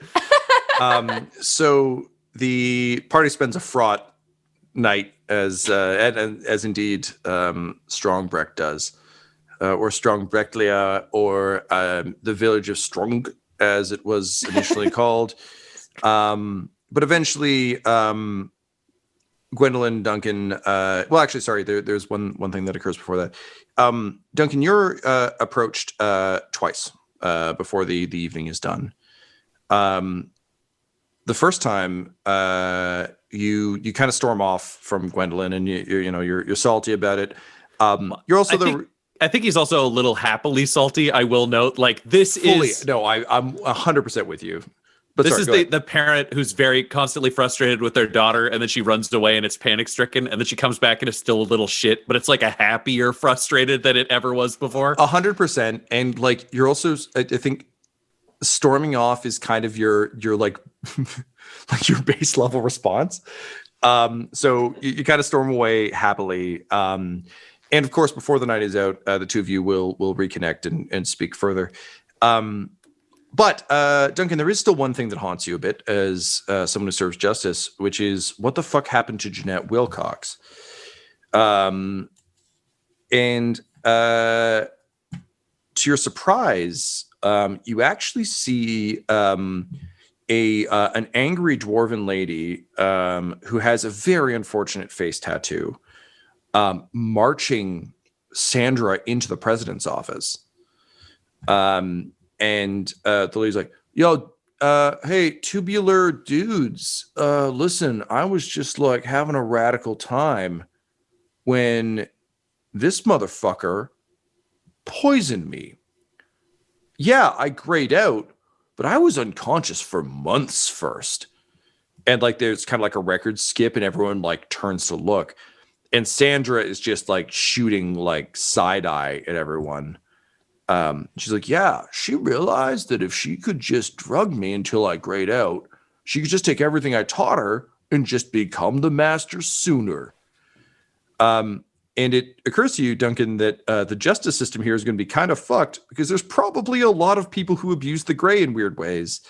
So the party spends a fraught night, as indeed Sprangbrekh does, or Sprangbrekh, or the village of Strong, as it was initially called. But eventually, Gwendolyn, Duncan. Well, actually, sorry. There's one thing that occurs before that. Duncan, you're approached twice before the evening is done. The first time, you kind of storm off from Gwendolyn, and you're salty about it. You're also I think he's also a little happily salty. I will note, like, this is no. I'm 100% with you. But this is the parent who's very constantly frustrated with their daughter, and then she runs away and it's panic stricken, and then she comes back and it's still a little shit, but it's like a happier frustrated than it ever was before. 100%, and like you're also, I think, storming off is kind of your like like your base level response. So you kind of storm away happily. And of course, before the night is out, the two of you will reconnect and speak further. But Duncan, there is still one thing that haunts you a bit as someone who serves justice, which is what the fuck happened to Jeanette Wilcox? And to your surprise, you actually see an angry dwarven lady who has a very unfortunate face tattoo, marching Sandra into the president's office. And the lady's like, yo, hey, tubular dudes, listen, I was just like having a radical time when this motherfucker poisoned me. Yeah, I grayed out, but I was unconscious for months first. And like there's kind of like a record skip and everyone like turns to look. And Sandra is just like shooting like side eye at everyone. She's like, yeah, she realized that if she could just drug me until I grayed out, she could just take everything I taught her and just become the master sooner. And it occurs to you, Duncan, that the justice system here is going to be kind of fucked because there's probably a lot of people who abuse the gray in weird ways.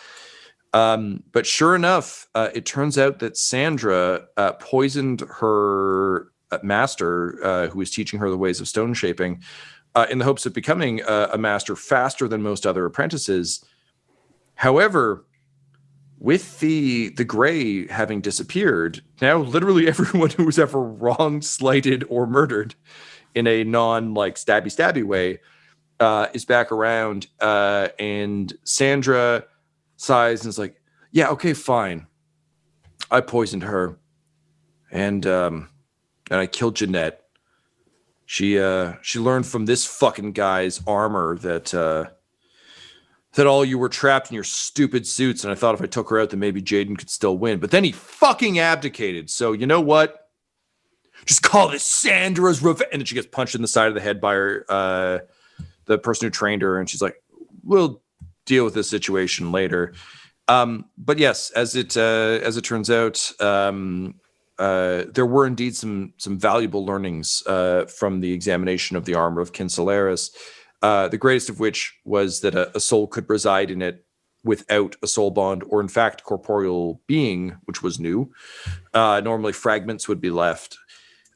But sure enough, it turns out that Sandra poisoned her master, who was teaching her the ways of stone shaping, in the hopes of becoming a master faster than most other apprentices. However, with the gray having disappeared, now literally everyone who was ever wronged, slighted, or murdered in a non-like stabby way is back around. And Sandra sighs and is like, yeah, okay, fine. I poisoned her. And I killed Jeanette. She learned from this fucking guy's armor that all you were trapped in your stupid suits, and I thought if I took her out, then maybe Jaden could still win. But then he fucking abdicated. So you know what? Just call this Sandra's revenge. And then she gets punched in the side of the head by her the person who trained her, and she's like, "We'll deal with this situation later." But yes, as it turns out. There were indeed some valuable learnings from the examination of the armor of Kinselaris, the greatest of which was that a soul could reside in it without a soul bond, or in fact, corporeal being, which was new. Normally, fragments would be left.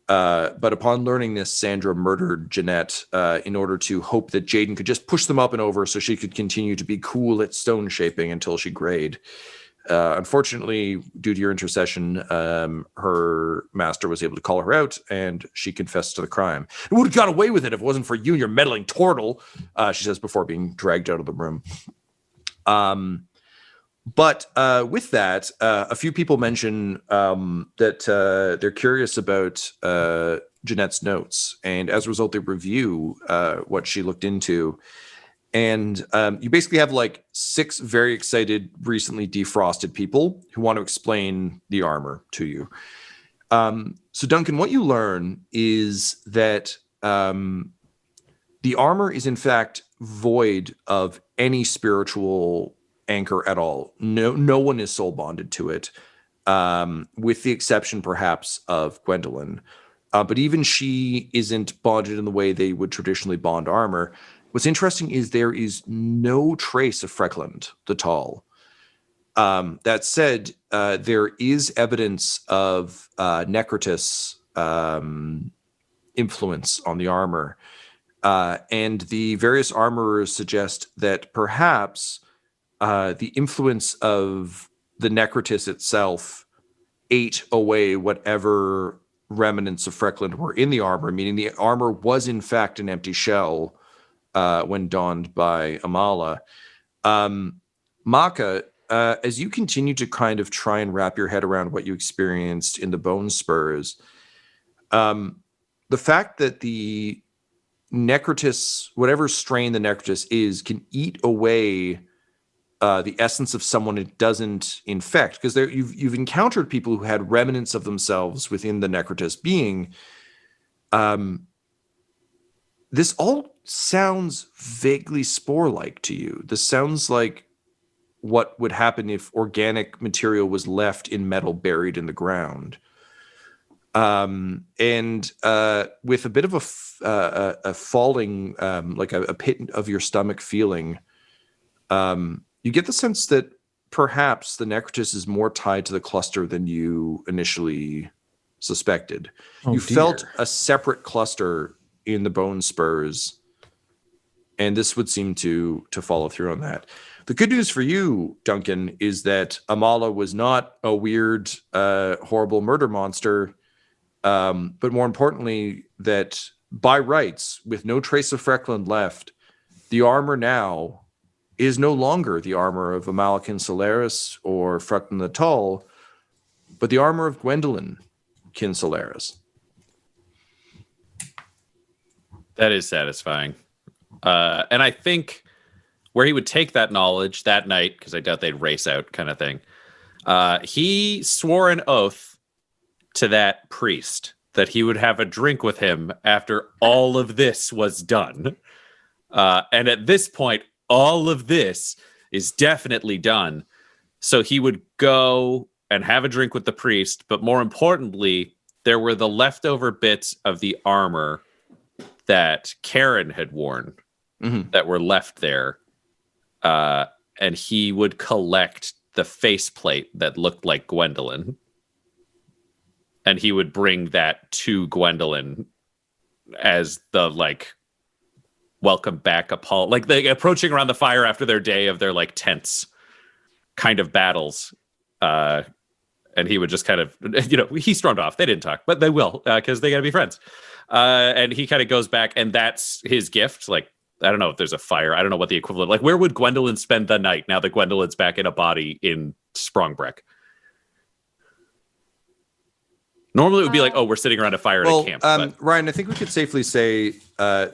But upon learning this, Sandra murdered Jeanette in order to hope that Jaden could just push them up and over so she could continue to be cool at stone shaping until she grayed. Unfortunately, due to your intercession, her master was able to call her out, and she confessed to the crime. It would have got away with it if it wasn't for you and your meddling turtle, she says before being dragged out of the room. But with that, a few people mention that they're curious about Jeanette's notes, and as a result, they review what she looked into. And you basically have like 6 very excited, recently defrosted people who want to explain the armor to you. So Duncan, what you learn is that the armor is in fact void of any spiritual anchor at all. No one is soul bonded to it, with the exception perhaps of Gwendolyn. But even she isn't bonded in the way they would traditionally bond armor. What's interesting is there is no trace of Freckland the Tall. That said, there is evidence of Necrotis influence on the armor. And the various armorers suggest that perhaps the influence of the Necrotis itself ate away whatever remnants of Freckland were in the armor, meaning the armor was in fact an empty shell when donned by Amala. Makka, as you continue to kind of try and wrap your head around what you experienced in the Bone Spurs, the fact that the Necrotis, whatever strain the Necrotis is, can eat away the essence of someone it doesn't infect, because you've encountered people who had remnants of themselves within the Necrotis being. This all sounds vaguely spore-like to you. This sounds like what would happen if organic material was left in metal buried in the ground. And with a bit of a falling, like a pit of your stomach feeling, you get the sense that perhaps the Necrotis is more tied to the cluster than you initially suspected. You felt a separate cluster in the Bone Spurs, and this would seem to follow through on that. The good news for you, Duncan, is that Amala was not a weird, horrible murder monster, but more importantly, that by rights, with no trace of Freckland left, the armor now is no longer the armor of Amala Solaris or Freckland the Tall, but the armor of Gwendolyn Kinsolaris. That is satisfying. And I think where he would take that knowledge that night, because I doubt they'd race out kind of thing, he swore an oath to that priest that he would have a drink with him after all of this was done. And at this point, all of this is definitely done. So he would go and have a drink with the priest. But more importantly, there were the leftover bits of the armor that Karen had worn that were left there. And he would collect the faceplate that looked like Gwendolyn. And he would bring that to Gwendolyn as the, like, welcome back Apollo, like they approaching around the fire after their day of their like tense kind of battles. And he would just kind of, he stormed off. They didn't talk, but they will, because they got to be friends. And he kind of goes back, and that's his gift. Like, I don't know if there's a fire. I don't know what the equivalent, like, where would Gwendolyn spend the night now that Gwendolyn's back in a body in Sprangbrekh? Normally it would be like, oh, we're sitting around a fire at a camp. Ryan, I think we could safely say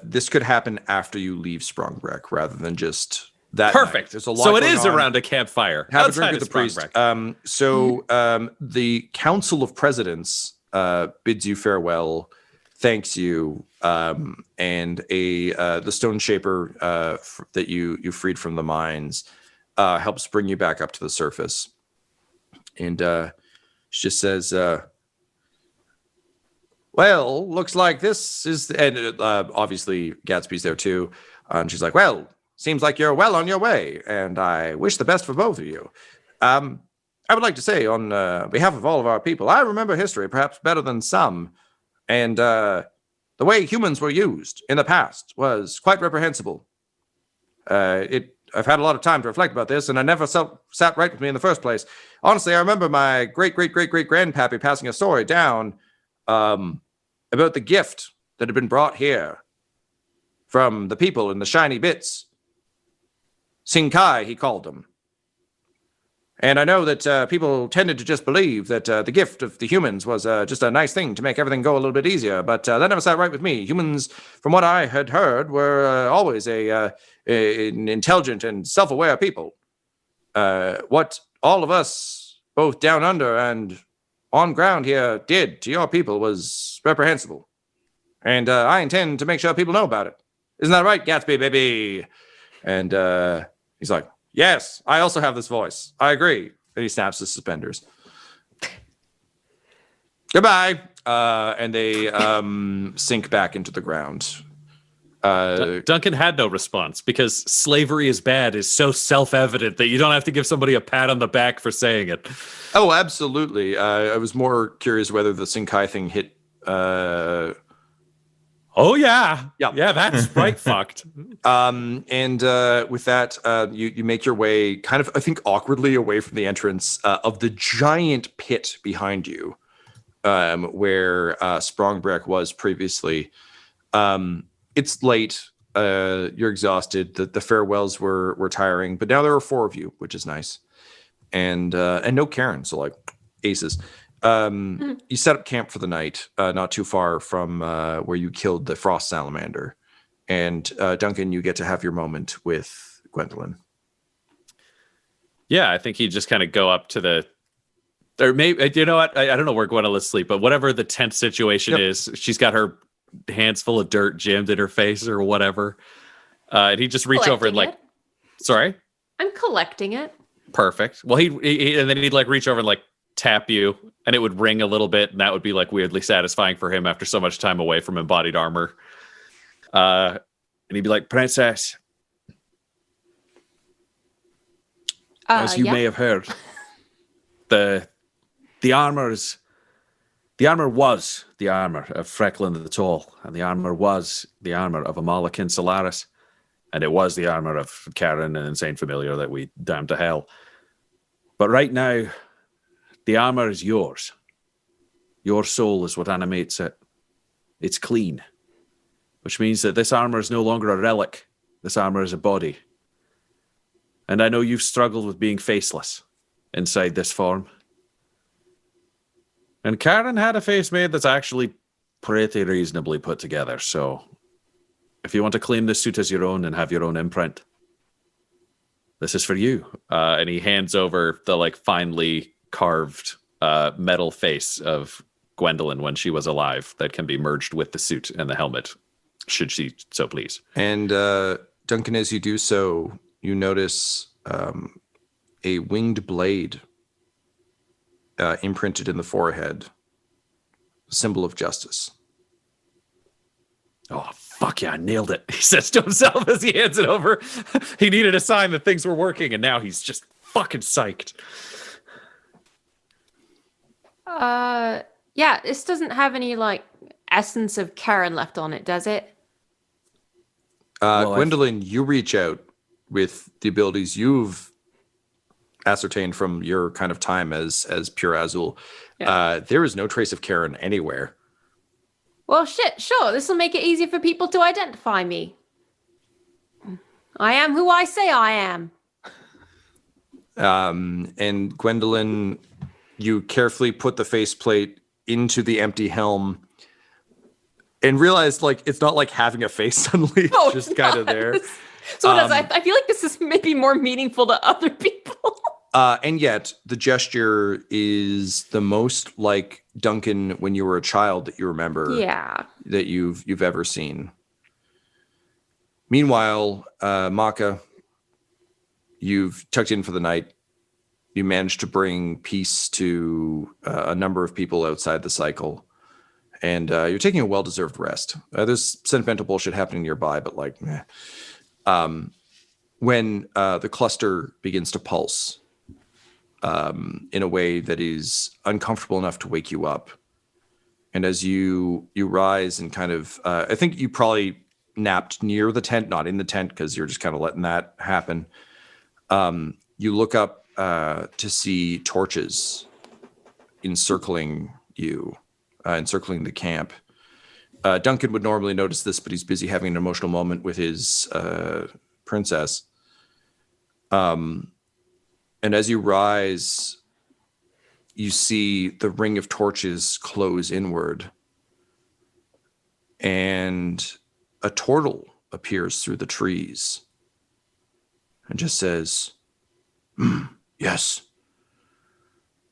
this could happen after you leave Sprangbrekh rather than just that. Perfect. Night. There's a lot so it is on. Around a campfire. Have a drink with the priest. The Council of Presidents bids you farewell, thanks you, and the Stone Shaper that you freed from the mines helps bring you back up to the surface. And she just says, well, looks like this is, and obviously Gatsby's there too. And she's like, well, seems like you're well on your way, and I wish the best for both of you. I would like to say on behalf of all of our people, I remember history perhaps better than some, and the way humans were used in the past was quite reprehensible. I've had a lot of time to reflect about this, and I never sat right with me in the first place. Honestly, I remember my great-great-great-great-grandpappy passing a story down about the gift that had been brought here from the people in the shiny bits. Sinkai, he called them. And I know that people tended to just believe that the gift of the humans was just a nice thing to make everything go a little bit easier. But that never sat right with me. Humans, from what I had heard, were always an intelligent and self-aware people. What all of us, both down under and on ground here, did to your people was reprehensible. And I intend to make sure people know about it. Isn't that right, Gatsby, baby? And he's like, yes, I also have this voice. I agree. And he snaps his suspenders. Goodbye. And they sink back into the ground. Duncan had no response because slavery is bad is so self-evident that you don't have to give somebody a pat on the back for saying it. Oh, absolutely. I was more curious whether the Sinkai thing hit... Oh, yeah. Yeah. Yeah, that's right fucked. And with that, you make your way kind of, I think, awkwardly away from the entrance of the giant pit behind you, where Sprangbrekh was previously. It's late. You're exhausted. The farewells were tiring, but now there are 4 of you, which is nice. And no Karen, so like aces. You set up camp for the night, not too far from where you killed the frost salamander. And Duncan, you get to have your moment with Gwendolyn. Yeah, I think he'd just kind of go up to the, or maybe, you know what? I don't know where Gwendolyn's asleep, but whatever the tent situation is, she's got her hands full of dirt jammed in her face or whatever. And he'd just reach over and like, sorry? I'm collecting it. Perfect. Well, he and then he'd like reach over and like tap you, and it would ring a little bit, and that would be like weirdly satisfying for him after so much time away from embodied armor. And he'd be like, Princess, as you may have heard, the armor was the armor of Frecklin the Tall, and the armor was the armor of Amalekin Solaris, and it was the armor of Karen, an insane familiar that we damned to hell. But right now, the armor is yours. Your soul is what animates it. It's clean, which means that this armor is no longer a relic. This armor is a body. And I know you've struggled with being faceless inside this form. And Karen had a face made that's actually pretty reasonably put together. So if you want to claim this suit as your own and have your own imprint, this is for you. And he hands over the like finely carved metal face of Gwendolyn when she was alive that can be merged with the suit and the helmet, should she so please. And Duncan, as you do so, you notice a winged blade imprinted in the forehead, symbol of justice. Oh, fuck yeah, I nailed it, he says to himself as he hands it over. He needed a sign that things were working, and now he's just fucking psyched. Yeah, this doesn't have any like essence of Karen left on it, does it? Gwendolyn, you reach out with the abilities you've ascertained from your kind of time as Pure Azul. Yeah. There is no trace of Karen anywhere. Well, shit, sure. This will make it easier for people to identify me. I am who I say I am. And Gwendolyn, you carefully put the faceplate into the empty helm and realize, like, it's not like having a face suddenly. No, it's just kind of there. So I feel like this is maybe more meaningful to other people. And yet, the gesture is the most like Duncan when you were a child that you remember. Yeah. That you've ever seen. Meanwhile, Makka, you've tucked in for the night. You managed to bring peace to a number of people outside the cycle. And you're taking a well-deserved rest. There's sentimental bullshit happening nearby, but like, meh. When the cluster begins to pulse in a way that is uncomfortable enough to wake you up. And as you rise and kind of, I think you probably napped near the tent, not in the tent, because you're just kind of letting that happen. You look up to see torches encircling you, encircling the camp. Duncan would normally notice this, but he's busy having an emotional moment with his princess. And as you rise, you see the ring of torches close inward. And a turtle appears through the trees and just says, yes,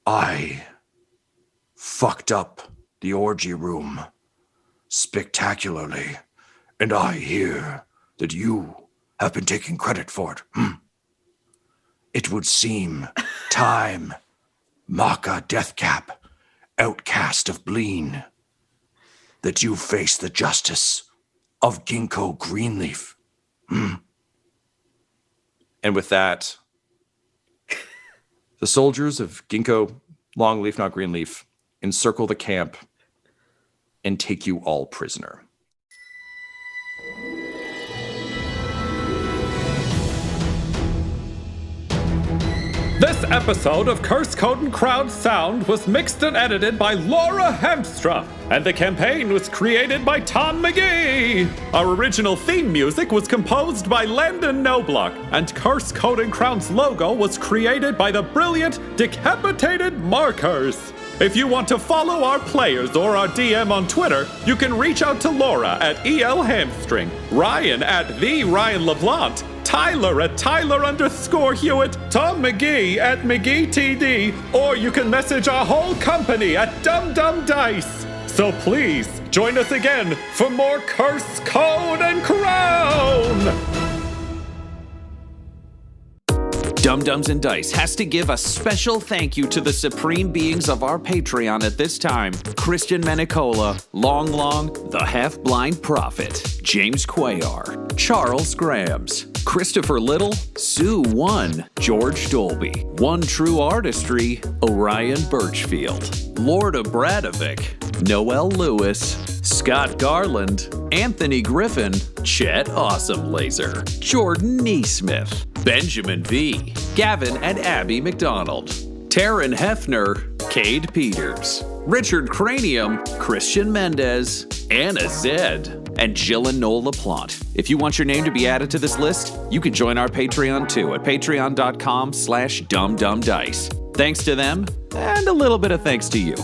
I fucked up the orgy room spectacularly, and I hear that you have been taking credit for it. It would seem time, Makka Deathcap, outcast of Bleen, that you face the justice of Ginkgo Greenleaf. And with that, the soldiers of Ginkgo Longleaf, not Greenleaf, encircle the camp and take you all prisoner. This episode of Curse Code and Crowd Sound was mixed and edited by Laura Hamstra, and the campaign was created by Tom McGee. Our original theme music was composed by Landon Knoblock, and Curse Code and Crowd's logo was created by the brilliant Decapitated Markers. If you want to follow our players or our DM on Twitter, you can reach out to Laura at EL Hamstring, Ryan at the Ryan LaPlante, Tyler at Tyler_Hewitt, Tom McGee at McGeeTD, or you can message our whole company at DumDumDice. So please, join us again for more Curse, Code, and Crown! Dum Dums and Dice has to give a special thank you to the supreme beings of our Patreon at this time: Christian Menicola, Long Long, the Half-Blind Prophet, James Cuellar, Charles Grams, Christopher Little, Sue One, George Dolby, One True Artistry, Orion Birchfield, Lord Abradovic, Noel Lewis, Scott Garland, Anthony Griffin, Chet Awesome Laser, Jordan Neesmith, Benjamin V, Gavin and Abby McDonald, Taryn Hefner, Cade Peters, Richard Cranium, Christian Mendez, Anna Zed, and Jill and Noel LaPlante. If you want your name to be added to this list, you can join our Patreon too at patreon.com/dumdumdice. Thanks to them, and a little bit of thanks to you.